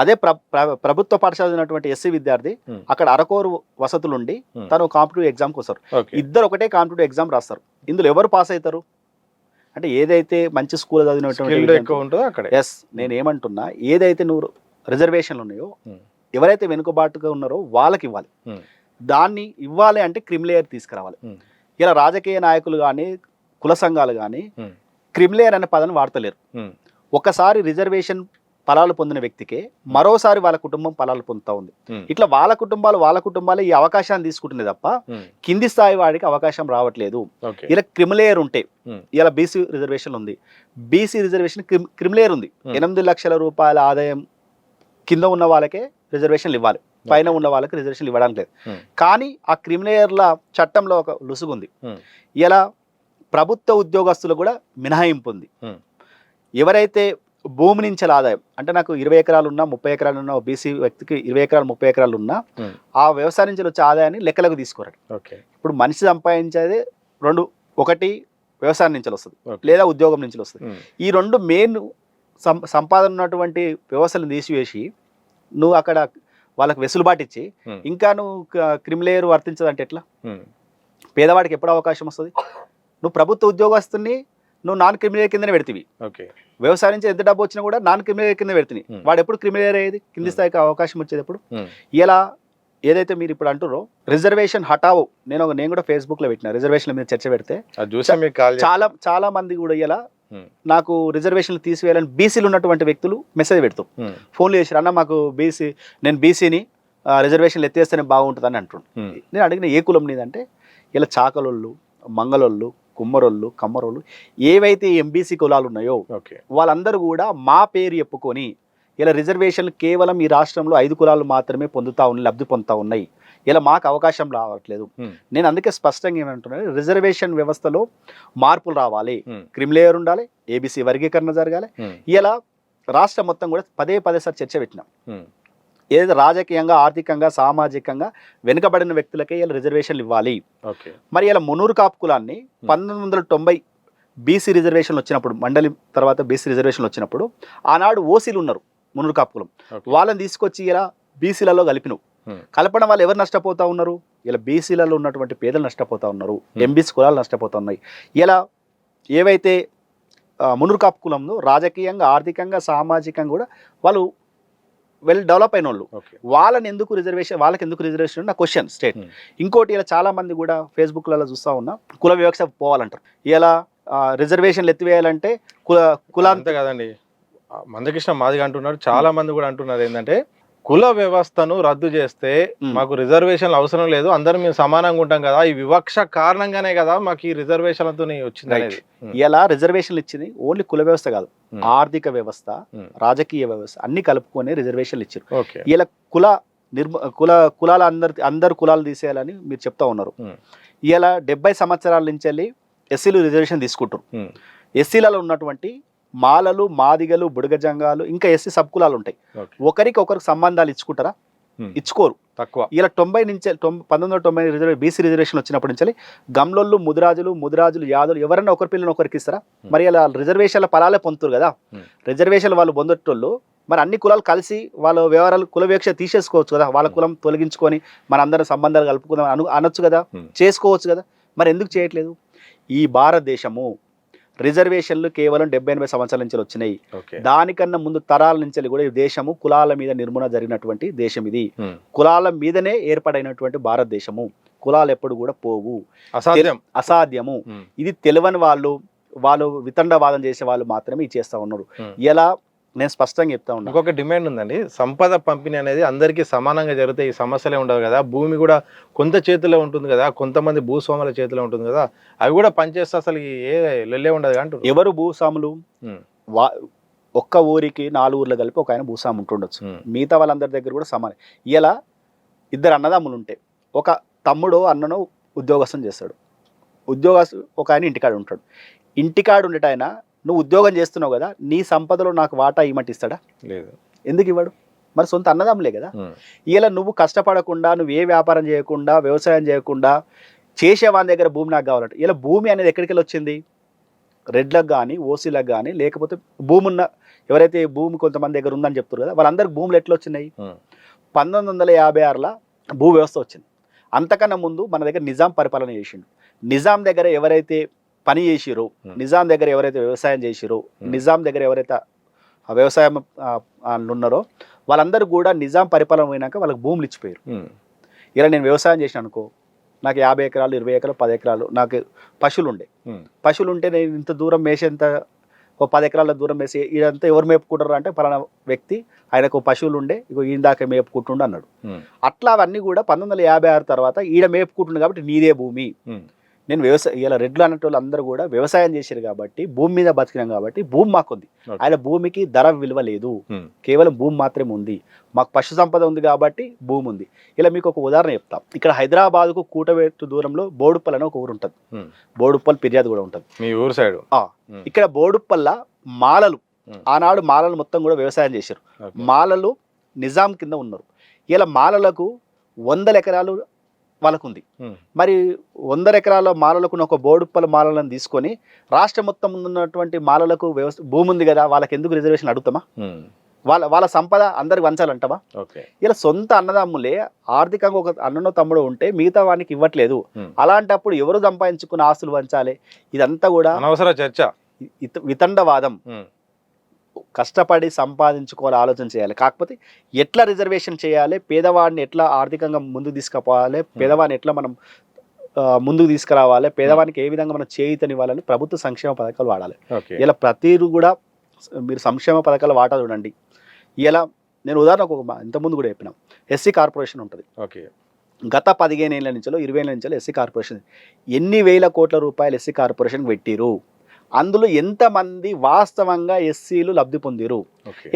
అదే ప్రభుత్వ పాఠశాల ఉన్నటువంటి ఎస్సీ విద్యార్థి అక్కడ అరకోరు వసతులుండి తను కాంపిటేటివ్ ఎగ్జామ్కి వస్తారు. ఇద్దరు ఒకటే కాంపిటేటివ్ ఎగ్జామ్ రాస్తారు. ఇందులో ఎవరు పాస్ అవుతారు అంటే, ఏదైతే మంచి స్కూల్ చదివినటువంటి ఎస్ నేను ఏమంటున్నా, ఏదైతే నువ్వు రిజర్వేషన్లు ఉన్నాయో, ఎవరైతే వెనుకబాటుగా ఉన్నారో వాళ్ళకి ఇవ్వాలి. దాన్ని ఇవ్వాలి అంటే క్రిమిలేయర్ తీసుకురావాలి. ఇలా రాజకీయ నాయకులు కానీ, కుల సంఘాలు కానీ క్రిమిలేయర్ అనే పదాన్ని వాడతలేరు. ఒకసారి రిజర్వేషన్ ఫలాలు పొందిన వ్యక్తికి మరోసారి వాళ్ళ కుటుంబం ఫలాలు పొందుతా ఉంది. ఇట్లా వాళ్ళ కుటుంబాలు ఈ అవకాశాన్ని తీసుకుంటుంది తప్ప కింది స్థాయి వాడికి అవకాశం రావట్లేదు. ఇలా క్రిమిలేయర్ ఉంటే, ఇలా బీసీ రిజర్వేషన్ ఉంది, బీసీ రిజర్వేషన్ క్రిమిలేయర్ ఉంది. 8 లక్షల రూపాయల ఆదాయం కింద ఉన్న వాళ్ళకే రిజర్వేషన్లు ఇవ్వాలి, పైన ఉన్న వాళ్ళకి రిజర్వేషన్లు ఇవ్వడానికి లేదు. కానీ ఆ క్రిమిలేయర్ల చట్టంలో ఒక లుసుగుంది. ఇలా ప్రభుత్వ ఉద్యోగస్తులు కూడా మినహాయింపు ఉంది. ఎవరైతే భూమి నుంచి ఆదాయం అంటే, నాకు 20 ఎకరాలు ఉన్నా, 30 ఎకరాలు ఉన్నా, బీసీ వ్యక్తికి 20 ఎకరాలు 30 ఎకరాలు ఉన్నా, ఆ వ్యవసాయం నుంచి వచ్చే ఆదాయాన్ని లెక్కలకు తీసుకోరండి. ఇప్పుడు మనిషి సంపాదించేది ఒకటి వ్యవసాయం నుంచి వస్తుంది, లేదా ఉద్యోగం నుంచి వస్తుంది. ఈ రెండు మెయిన్ సంపాదన ఉన్నటువంటి వ్యవస్థలను తీసివేసి నువ్వు అక్కడ వాళ్ళకి వెసులుబాటు ఇచ్చి ఇంకా నువ్వు క్రిమిలేయర్ వర్తించదంటే ఎట్లా? పేదవాడికి ఎప్పుడు అవకాశం వస్తుంది? నువ్వు ప్రభుత్వ ఉద్యోగస్తుని నువ్వు నాన్ క్రిమిలేయర్ కిందనే పెడుతుంది. వ్యవసాయం నుంచి ఎంత డబ్బు వచ్చినా కూడా నాన్ క్రిమిలేయర్ కింద పెడుతుంది. వాడు ఎప్పుడు క్రిమిలేయర్ అయ్యేది? కింది స్థాయికి అవకాశం వచ్చేది ఎప్పుడు? ఇలా ఏదైతే మీరు ఇప్పుడు అంటారో రిజర్వేషన్ హటావో, నేను కూడా ఫేస్బుక్ లో పెట్టిన రిజర్వేషన్ల మీద చర్చ పెడితే చాలా మంది కూడా ఇలా నాకు రిజర్వేషన్లు తీసివేయాలని బీసీలు ఉన్నటువంటి వ్యక్తులు మెసేజ్ పెడుతూ ఫోన్లు చేశారు, అన్న మాకు నేను బీసీని రిజర్వేషన్లు ఎత్తేస్తేనే బాగుంటుంది అని అంటుండు. నేను అడిగిన ఏ కులం నీదంటే, ఇలా చాకలోళ్ళు, మంగళోళ్ళు, కుమ్మరోళ్ళు, కమ్మరోళ్ళు, ఏవైతే ఎంబీసీ కులాలు ఉన్నాయో వాళ్ళందరూ కూడా మా పేరు చెప్పుకొని ఇలా రిజర్వేషన్లు కేవలం ఈ రాష్ట్రంలో 5 కులాలు మాత్రమే లబ్ధి పొందుతా ఉన్నాయి, ఇలా మాకు అవకాశం రావట్లేదు. నేను అందుకే స్పష్టంగా ఏమంటున్నాను, రిజర్వేషన్ వ్యవస్థలో మార్పులు రావాలి, క్రిమిలేయర్ ఉండాలి, ఏబీసీ వర్గీకరణ జరగాలి. ఇలా రాష్ట్రం మొత్తం కూడా పదే సారి చర్చ పెట్టినాం. ఏదైతే రాజకీయంగా, ఆర్థికంగా, సామాజికంగా వెనుకబడిన వ్యక్తులకే ఇలా రిజర్వేషన్లు ఇవ్వాలి. మరి ఇలా మునూరు కాపు కులాన్ని 1990 బీసీ రిజర్వేషన్లు వచ్చినప్పుడు, మండలి తర్వాత బీసీ రిజర్వేషన్లు వచ్చినప్పుడు ఆనాడు ఓసీలు ఉన్నారు, మునూరు కాపు కులం, వాళ్ళని తీసుకొచ్చి ఇలా బీసీలలో కలపడం వల్ల ఎవరు నష్టపోతా ఉన్నారు? ఇలా బీసీలలో ఉన్నటువంటి పేదలు నష్టపోతా ఉన్నారు, ఎంబీసీ కులాలు నష్టపోతా ఉన్నాయి. ఇలా ఏవైతే మునూరు కాపు కులంలో రాజకీయంగా, ఆర్థికంగా, సామాజికంగా కూడా వాళ్ళు డెవలప్ అయిన వాళ్ళు, వాళ్ళకి ఎందుకు రిజర్వేషన్ నా క్వశ్చన్ స్టేట్. ఇంకోటి, ఇలా చాలా మంది కూడా ఫేస్బుక్లలో చూస్తా ఉన్నా, కుల వివక్ష పోవాలంటారు. ఇలా రిజర్వేషన్లు ఎత్తివేయాలంటే అంతే కదండి. మందకృష్ణ మాదిగా అంటున్నారు, చాలా మంది కూడా అంటున్నారు ఏంటంటే, కుల వ్యవస్థను రద్దు చేస్తే మాకు రిజర్వేషన్లు అవసరం లేదు, అందరం మేము సమానంగా ఉంటాం కదా, ఈ వివక్ష కారణంగానే కదా మాకు ఈ రిజర్వేషన్లతో వచ్చింది అనేది. ఇలా రిజర్వేషన్లు ఇచ్చింది ఓన్లీ కుల వ్యవస్థ కాదు, ఆర్థిక వ్యవస్థ, రాజకీయ వ్యవస్థ అన్ని కలుపుకొని రిజర్వేషన్లు ఇచ్చారు. ఇలా కులాల అందరు కులాలు తీసేయాలని మీరు చెప్తా ఉన్నారు. ఇలా 70 సంవత్సరాల నుంచి వెళ్ళి ఎస్సీలు రిజర్వేషన్ తీసుకుంటారు. ఉమ్, ఎస్సీలలో ఉన్నటువంటి మాలలు, మాదిగలు, బుడగజంగాలు, ఇంకా ఎస్సీ సబ్ కులాలు ఉంటాయి. ఓకే. ఒకరికి ఒకరికి సంబంధాలు ఇచ్చుకుంటారా? ఉమ్, ఇచ్చుకోరు. తక్కువ. ఇలా 90 నుంచి 1990 బీసీ రిజర్వేషన్ వచ్చినప్పటి నుంచి గమ్లోళ్ళు, ముదిరాజులు, యాదులు ఎవరైనా ఒకరి పిల్లని ఒకరికి ఇస్తారా? మరి అలా రిజర్వేషన్ల ఫలాలే పొందుతారు కదా. రిజర్వేషన్లు వాళ్ళు పొందటోళ్ళు మరి అన్ని కులాలు కలిసి వాళ్ళ వ్యవహారాలు కుల వివక్ష తీసేసుకోవచ్చు కదా. వాళ్ళ కులం తొలగించుకొని మన అందరం సంబంధాలు కలుపుకుందాం అనొచ్చు కదా, చేసుకోవచ్చు కదా. మరి ఎందుకు చేయట్లేదు? ఈ భారతదేశము రిజర్వేషన్లు కేవలం 70-80 సంవత్సరాల నుంచి వచ్చినాయి. ఓకే. దానికన్నా ముందు తరాల నుంచి కూడా ఈ దేశము కులాల మీద నిర్మూలన జరిగినటువంటి దేశం ఇది. ఉమ్, కులాల మీదనే ఏర్పడైనటువంటి భారతదేశము. కులాలు ఎప్పుడు కూడా పోవు, అసాధ్యము. ఉమ్, ఇది తెలియని వాళ్ళు వితండవాదం చేసే వాళ్ళు మాత్రమే ఇది చేస్తూ ఉన్నారు. ఎలా నేను స్పష్టంగా చెప్తా ఉన్నాను. ఇంకొక డిమాండ్ ఉందండి, సంపద పంపిణీ అనేది అందరికీ సమానంగా జరిగితే ఈ సమస్యలే ఉండవు కదా. భూమి కూడా కొంత చేతిలో ఉంటుంది కదా, కొంతమంది భూస్వాముల చేతిలో ఉంటుంది కదా, అవి కూడా పనిచేస్తే అసలు ఏ లొల్లే ఉండదు అంటారు. ఎవరు భూస్వాములు? ఒక్క ఊరికి 4 ఊర్లు కలిపి ఒక ఆయన భూస్వామి ఉంటుండొచ్చు. మిగతా వాళ్ళందరి దగ్గర కూడా సమానం. ఇలా 2 అన్నదమ్ములు ఉంటే ఒక తమ్ముడు అన్నను ఉద్యోగస్తుని చేస్తాడు. ఉద్యోగస్తు ఒక ఆయన ఇంటికాడ ఉంటాడు. ఇంటికాడ ఉండేట ఆయన నువ్వు ఉద్యోగం చేస్తున్నావు కదా, నీ సంపదలో నాకు వాటా ఇవ్వమంటే ఇస్తాడా? లేదు. ఎందుకు ఇవ్వడు? మరి సొంత అన్నదమ్ములే కదా. ఇలా నువ్వు కష్టపడకుండా, నువ్వు ఏ వ్యాపారం చేయకుండా, వ్యవసాయం చేయకుండా చేసేవాని దగ్గర భూమి నాకు కావాలంటే, ఇలా భూమి అనేది ఎక్కడికి వెళ్ళి వచ్చింది? రెడ్లకు కానీ, ఓసీలకు కానీ, లేకపోతే భూమి ఉన్న ఎవరైతే భూమి కొంతమంది దగ్గర ఉందని చెప్తారు కదా, వాళ్ళందరికీ భూములు ఎట్లా వచ్చినాయి? 1956లో భూ వ్యవస్థ వచ్చింది. అంతకన్నా ముందు మన దగ్గర నిజాం పరిపాలన చేసిండు. నిజాం దగ్గర ఎవరైతే పని చేసిరో, నిజాం దగ్గర ఎవరైతే వ్యవసాయం చేసిరో, నిజాం దగ్గర ఎవరైతే వ్యవసాయం ఉన్నారో వాళ్ళందరూ కూడా నిజాం పరిపాలన పోయినాక వాళ్ళకి భూములు ఇచ్చిపోయారు. ఇలా నేను వ్యవసాయం చేసిన అనుకో, నాకు 50 ఎకరాలు, 20 ఎకరాలు, 10 ఎకరాలు నాకు పశువులు ఉండే. పశువులు ఉంటే నేను ఇంత దూరం మేసేంత ఒక 10 ఎకరాల దూరం వేసి ఇదంతా ఎవరు మేపుకుంటారు అంటే పలానా వ్యక్తి, ఆయనకు పశువులు ఉండే, ఇగో ఈయన దాకా మేపుకుంటుండు అన్నాడు. అట్లా అవన్నీ కూడా 1956 తర్వాత ఈడ మేపుకుంటుండు కాబట్టి నీదే భూమి. నేను వ్యవసాయం ఇలా రెడ్లు అన్నట్టు అందరూ కూడా వ్యవసాయం చేశారు కాబట్టి భూమి మీద బతికినాం కాబట్టి భూమి మాకుంది. ఆయన భూమికి ధర విలువ లేదు, కేవలం భూమి మాత్రమే ఉంది. మాకు పశు సంపద ఉంది కాబట్టి భూమి ఉంది. ఇలా మీకు ఒక ఉదాహరణ చెప్తాం. ఇక్కడ హైదరాబాద్కు కూటవేటు దూరంలో బోడుప్పల్ అని ఒక ఊరు ఉంటుంది. బోడుప్పల్ ఫిర్యాదు కూడా ఉంటుంది మీ ఊరు సైడ్. ఇక్కడ బోడుప్పల్ల మాలలు, ఆనాడు మాలలు మొత్తం కూడా వ్యవసాయం చేశారు. మాలలు నిజాం కింద ఉన్నారు. ఇలా మాలలకు 100 ఎకరాలు వాళ్ళకు ఉంది. మరి 100 ఎకరాల మాలలకు ఒక బోడుప్పల మాలలను తీసుకొని రాష్ట్రం మొత్తం ఉన్నటువంటి మాలలకు భూమి ఉంది కదా, వాళ్ళకి ఎందుకు రిజర్వేషన్ అడుగుతామా? వాళ్ళ సంపద అందరికి వంచాలంటావా? ఇలా సొంత అన్నదమ్ములే ఆర్థికంగా ఒక అన్ననో తమ్ముడు ఉంటే మిగతా వానికి ఇవ్వట్లేదు. అలాంటప్పుడు ఎవరు సంపాదించుకున్న ఆస్తులు వంచాలి? ఇదంతా కూడా అనవసర చర్చ, వితండవాదం. కష్టపడి సంపాదించుకోవాలి, ఆలోచన చేయాలి. కాకపోతే ఎట్లా రిజర్వేషన్ చేయాలి, పేదవాడిని ఎట్లా ఆర్థికంగా ముందుకు తీసుకుపోవాలి, పేదవాడిని ఎట్లా మనం ముందుకు తీసుకురావాలి, పేదవానికి ఏ విధంగా మనం చేయుతనివ్వాలని ప్రభుత్వ సంక్షేమ పథకాలు వాడాలి. ఇలా ప్రతిరు కూడా మీరు సంక్షేమ పథకాలు వాటా చూడండి. ఇలా నేను ఉదాహరణకు ఇంతకుముందు కూడా చెప్పినాం, ఎస్సీ కార్పొరేషన్ ఉంటుంది. గత 15 ఏళ్ళ నుంచో 20 ఏళ్ళ నుంచో ఎస్సీ కార్పొరేషన్ ఎన్ని వేల కోట్ల రూపాయలు ఎస్సీ కార్పొరేషన్ పెట్టిరు. అందులో ఎంతమంది వాస్తవంగా ఎస్సీలు లబ్ధి పొందిరు?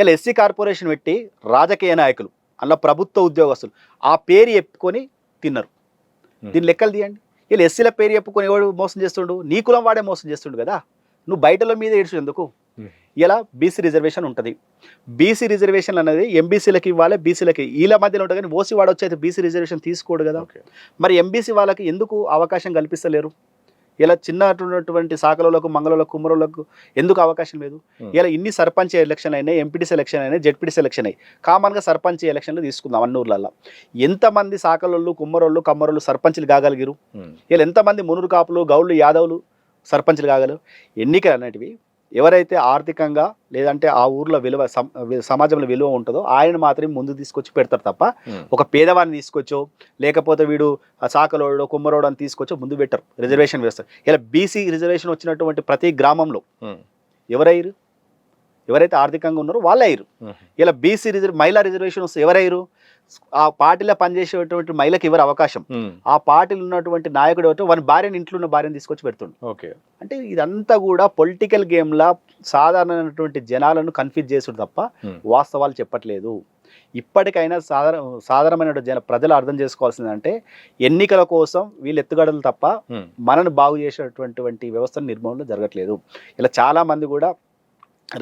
ఇలా ఎస్సీ కార్పొరేషన్ పెట్టి రాజకీయ నాయకులు, అలా ప్రభుత్వ ఉద్యోగస్తులు ఆ పేరు చెప్పుకొని తిన్నారు. దీని లెక్కలు తీయండి. ఇలా ఎస్సీల పేరు చెప్పుకొని ఎవడు మోసం చేస్తుండు? నీ కులం వాడే మోసం చేస్తుండు కదా. నువ్వు బయటల మీద ఏడ్చు ఎందుకు? ఇలా బీసీ రిజర్వేషన్ ఉంటుంది. బీసీ రిజర్వేషన్ అనేది ఎంబీసీలకి ఇవ్వాలి, బీసీలకి వీళ్ళ మధ్యలో ఉంటుంది. కానీ ఓసీ వాడు వచ్చి అయితే బీసీ రిజర్వేషన్ తీసుకోడు కదా. మరి ఎంబీసీ వాళ్ళకి ఎందుకు అవకాశం కల్పిస్తలేరు? ఇలా చిన్నటువంటి శాఖలకు, మంగళలకు, కుమ్మరులకు ఎందుకు అవకాశం లేదు? ఇలా ఇన్ని సర్పంచ్ ఎలక్షన్ అయినాయి, ఎంపీటీసీ ఎలక్షన్ అయినాయి, జెడ్పీటీసీ ఎలక్షన్ అయ్యి. కామన్గా సర్పంచ్ ఎలక్షన్లు తీసుకుందాం. అన్నూర్లలో ఎంతమంది శాఖలోళ్ళు, కుమ్మరోళ్ళు, కమ్మరోళ్ళు సర్పంచ్లు కాగలిగిరు? ఇలా ఎంతమంది మునురు కాపులు, గౌళ్ళు, యాదవులు సర్పంచ్లు కాగలరు? ఎన్నికలు అనేటివి ఎవరైతే ఆర్థికంగా లేదంటే ఆ ఊర్లో విలువ సమాజంలో విలువ ఉంటుందో ఆయన మాత్రమే ముందు తీసుకొచ్చి పెడతారు తప్ప ఒక పేదవాడిని తీసుకొచ్చో లేకపోతే వీడు శాఖలోడో కుమ్మరోడు అని తీసుకొచ్చో ముందు పెట్టరు. రిజర్వేషన్ వేస్తారు. ఇలా బీసీ రిజర్వేషన్ వచ్చినటువంటి ప్రతి గ్రామంలో ఎవరయ్యారు? ఎవరైతే ఆర్థికంగా ఉన్నారో వాళ్ళే అయ్యారు. ఇలా బీసీ మహిళా రిజర్వేషన్ వస్తే ఎవరయ్యారు? ఆ పార్టీలో పనిచేసేటువంటి మహిళకి ఎవరు అవకాశం, ఆ పార్టీలో ఉన్నటువంటి నాయకుడు ఎవరు వాని భార్యని, ఇంట్లో ఉన్న భార్యను తీసుకొచ్చి పెడుతుండు. ఓకే, అంటే ఇదంతా కూడా పొలిటికల్ గేమ్లా సాధారణమైనటువంటి జనాలను కన్ఫ్యూజ్ చేసుడు తప్ప వాస్తవాలు చెప్పట్లేదు. ఇప్పటికైనా సాధారణమైన ప్రజలు అర్థం చేసుకోవాల్సిందంటే ఎన్నికల కోసం వీళ్ళు ఎత్తుగడలు తప్ప మనను బాగు చేసేటువంటి వ్యవస్థను నిర్మాణంలో జరగట్లేదు. ఇలా చాలా మంది కూడా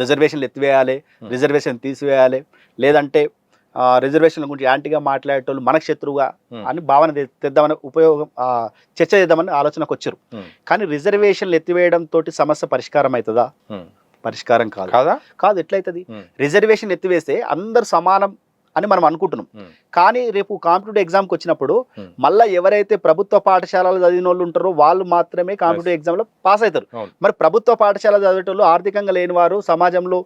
రిజర్వేషన్లు ఎత్తివేయాలి, రిజర్వేషన్ తీసివేయాలి, లేదంటే రిజర్వేషన్ల గురించి యాంటీగా మాట్లాడేటోళ్ళు మనకు శత్రువుగా అని భావన తెద్దామని చర్చ చేద్దామని ఆలోచనకు వచ్చారు. కానీ రిజర్వేషన్లు ఎత్తివేయడం తోటి సమస్య పరిష్కారం అవుతుందా? పరిష్కారం కాదు. ఎట్లయితుంది? రిజర్వేషన్ ఎత్తివేస్తే అందరు సమానం అని మనం అనుకుంటున్నాం. కానీ రేపు కాంపిటేటివ్ ఎగ్జామ్కి వచ్చినప్పుడు మళ్ళీ ఎవరైతే ప్రభుత్వ పాఠశాలలు చదివిన వాళ్ళు ఉంటారో వాళ్ళు మాత్రమే కాంపిటేటివ్ ఎగ్జామ్లో పాస్ అవుతారు. మరి ప్రభుత్వ పాఠశాల చదివేటోళ్ళు, ఆర్థికంగా లేని వారు, సమాజంలో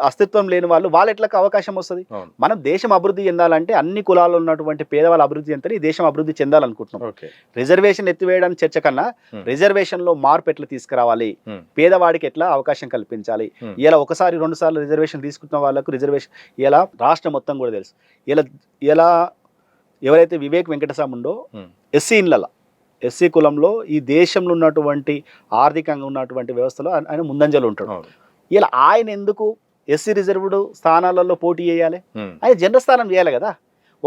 అస్తిత్వం లేని వాళ్ళు ఎట్లా అవకాశం వస్తుంది? మనం దేశం అభివృద్ధి చెందాలంటే అన్ని కులాల్లో ఉన్నటువంటి పేదవాళ్ళు అభివృద్ధి చెందాలి, ఈ దేశం అభివృద్ధి చెందాలనుకుంటున్నాం. రిజర్వేషన్ ఎత్తివేయడానికి చర్చ కన్నా రిజర్వేషన్ లో మార్పు ఎట్లా తీసుకురావాలి, పేదవాడికి ఎట్లా అవకాశం కల్పించాలి. ఇలా ఒకసారి 2 సార్లు రిజర్వేషన్ తీసుకున్న వాళ్ళకు రిజర్వేషన్ ఇలా రాష్ట్రం మొత్తం కూడా తెలుసు. ఇలా ఎవరైతే వివేక్ వెంకటస్వామి ఉండో ఎస్సీ కులంలో ఈ దేశంలో ఉన్నటువంటి ఆర్థికంగా ఉన్నటువంటి వ్యవస్థలో ఆయన ముందంజలో ఉంటాడు. ఇలా ఆయన ఎందుకు ఎస్సీ రిజర్వ్డ్ స్థానాలలో పోటీ చేయాలి? ఆయన జనరల్ స్థానం చేయాలి కదా.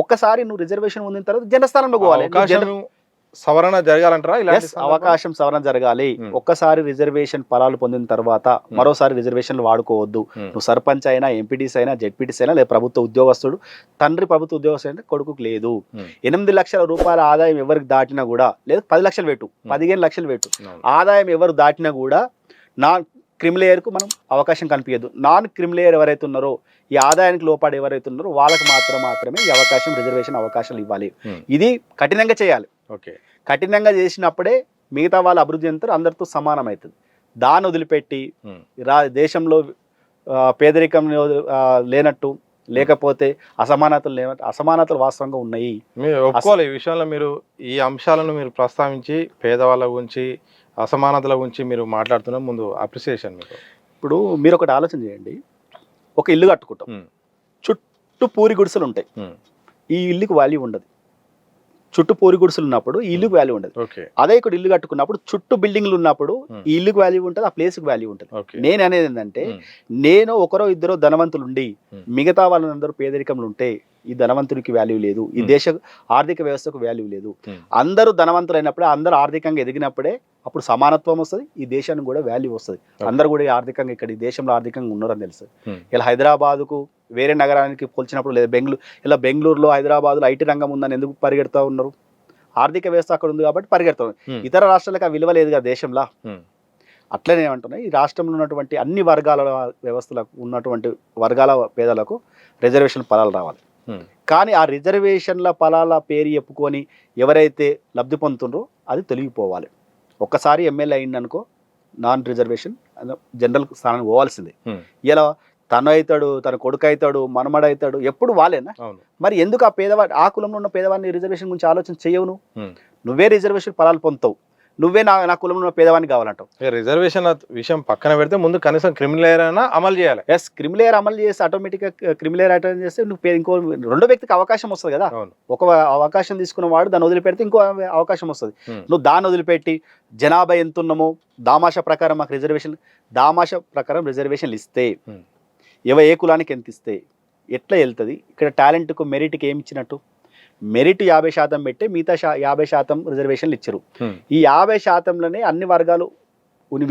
ఒక్కసారి నువ్వు రిజర్వేషన్ పొందిన తర్వాత జనరల్ స్థానంలో పోవాలి. సవరణ జరగాలంటారా? అవకాశం సవరణ జరగాలి. ఒక్కసారి రిజర్వేషన్ ఫలాలు పొందిన తర్వాత మరోసారి రిజర్వేషన్లు వాడుకోవద్దు. నువ్వు సర్పంచ్ అయినా, ఎంపీటీసీ అయినా, జెడ్పీటీసీ అయినా, లేదా ప్రభుత్వ ఉద్యోగస్తుడు, తండ్రి ప్రభుత్వ ఉద్యోగస్తుడు అంటే కొడుకు లేదు. 8 లక్షల రూపాయల ఆదాయం ఎవరికి దాటినా కూడా, లేదా 10 లక్షలు పెట్టు, 15 లక్షలు పెట్టు, ఆదాయం ఎవరు దాటినా కూడా క్రిమిలేయర్కు మనం అవకాశం కల్పించద్దు. నాన్ క్రిమిలేయర్ ఎవరైతే ఉన్నారో, ఈ ఆదాయానికి లోపాడు ఎవరైతే ఉన్నారో వాళ్ళకి మాత్రమే ఈ అవకాశం, రిజర్వేషన్ అవకాశాలు ఇవ్వాలి. ఇది కఠినంగా చేయాలి. కఠినంగా చేసినప్పుడే మిగతా వాళ్ళు అభివృద్ధి చెందుతారు, అందరితో సమానం అవుతుంది. దాన్ని వదిలిపెట్టి దేశంలో పేదరికం లేనట్టు, లేకపోతే అసమానతలు వాస్తవంగా ఉన్నాయి. ఒప్పుకోవాలి. ఈ విషయంలో మీరు ఈ అంశాలను మీరు ప్రస్తావించి పేదవాళ్ళ గురించి, అసమానతల గురించి మీరు మాట్లాడుతున్న ముందు అప్రిసియేషన్ మీకు. ఇప్పుడు మీరు ఒకటి ఆలోచన చేయండి. ఒక ఇల్లు కట్టుకుంటాం, చుట్టూ పూరి గుడిసెలు ఉంటాయి, ఈ ఇల్లుకి వాల్యూ ఉండదు. చుట్టూ పూరి గుడిసెలు ఉన్నప్పుడు ఈ ఇల్లుకి వాల్యూ ఉండదు. అదే ఇక్కడ ఇల్లు కట్టుకున్నప్పుడు చుట్టూ బిల్డింగ్లు ఉన్నప్పుడు ఈ ఇల్లుకి వాల్యూ ఉంటుంది, ఆ ప్లేస్కి వాల్యూ ఉంటుంది. నేను అనేది ఏంటంటే, నేను ఒకరో ఇద్దరు ధనవంతులు ఉండి మిగతా వాళ్ళందరూ పేదరికంలో ఉంటే ఈ ధనవంతునికి వాల్యూ లేదు, ఈ దేశ ఆర్థిక వ్యవస్థకు వాల్యూ లేదు. అందరూ ధనవంతులు అయినప్పుడే, అందరూ ఆర్థికంగా ఎదిగినప్పుడే అప్పుడు సమానత్వం వస్తుంది, ఈ దేశానికి కూడా వాల్యూ వస్తుంది. అందరూ కూడా ఆర్థికంగా ఇక్కడ ఈ దేశంలో ఆర్థికంగా ఉన్నారని తెలుసు. ఇలా హైదరాబాద్కు వేరే నగరానికి పోల్చినప్పుడు, లేదా ఇలా బెంగళూరులో, హైదరాబాద్లో ఐటీ రంగం ఉందని ఎందుకు పరిగెడుతూ ఉన్నారు? ఆర్థిక వ్యవస్థ అక్కడ ఉంది కాబట్టి పరిగెడుతుంది. ఇతర రాష్ట్రాలకు ఆ విలువ లేదు కదా దేశంలో. అట్లనే ఏమంటున్నాయి, ఈ రాష్ట్రంలో ఉన్నటువంటి అన్ని వర్గాల వ్యవస్థలకు ఉన్నటువంటి వర్గాల పేదలకు రిజర్వేషన్ ఫలాలు రావాలి. కానీ ఆ రిజర్వేషన్ల ఫలాల పేరు చెప్పుకొని ఎవరైతే లబ్ధి పొందుతుండ్రో అది తొలగిపోవాలి. ఒక్కసారి ఎమ్మెల్యే అయిందనుకో, నాన్ రిజర్వేషన్ జనరల్ స్థానానికి పోవాల్సిందే. ఇలా తను అవుతాడు, తన కొడుకు అవుతాడు, మనమడు అవుతాడు, ఎప్పుడు వాళ్ళేనా? మరి ఎందుకు ఆ పేదవాడి, ఆ కులంలో ఉన్న పేదవాడిని రిజర్వేషన్ గురించి ఆలోచన చేయవు? నువ్వే రిజర్వేషన్ ఫలాలు పొందుతావు, నువ్వే నా కులంలో ఉన్న పేదవాడిని కావాలంటావు. రిజర్వేషన్ విషయం పక్కన పెడితే ముందు కనీసం క్రిమిలేయర్ అయినా అమలు చేయాలి. క్రిమిలేయర్ అమలు చేస్తే ఆటోమేటిక్గా క్రిమిలేయర్ అటెండ్ చేస్తే నువ్వు ఇంకో రెండో వ్యక్తికి అవకాశం వస్తుంది కదా. ఒక అవకాశం తీసుకున్న వాడు దాన్ని వదిలిపెడితే ఇంకో అవకాశం వస్తుంది. నువ్వు దాన్ని వదిలిపెట్టి జనాభా ఎంత ఉన్నామో దామాషా ప్రకారం మాకు దామాషా ప్రకారం రిజర్వేషన్లు ఇస్తే ఏ కులానికి ఎంత ఇస్తే ఎట్లా వెళ్తుంది? ఇక్కడ టాలెంట్కు, మెరిట్కి ఏమి ఇచ్చినట్టు? మెరిట్ 50% పెట్టి మిగతా 50% రిజర్వేషన్లు ఇచ్చారు. ఈ 50%లోనే అన్ని వర్గాలు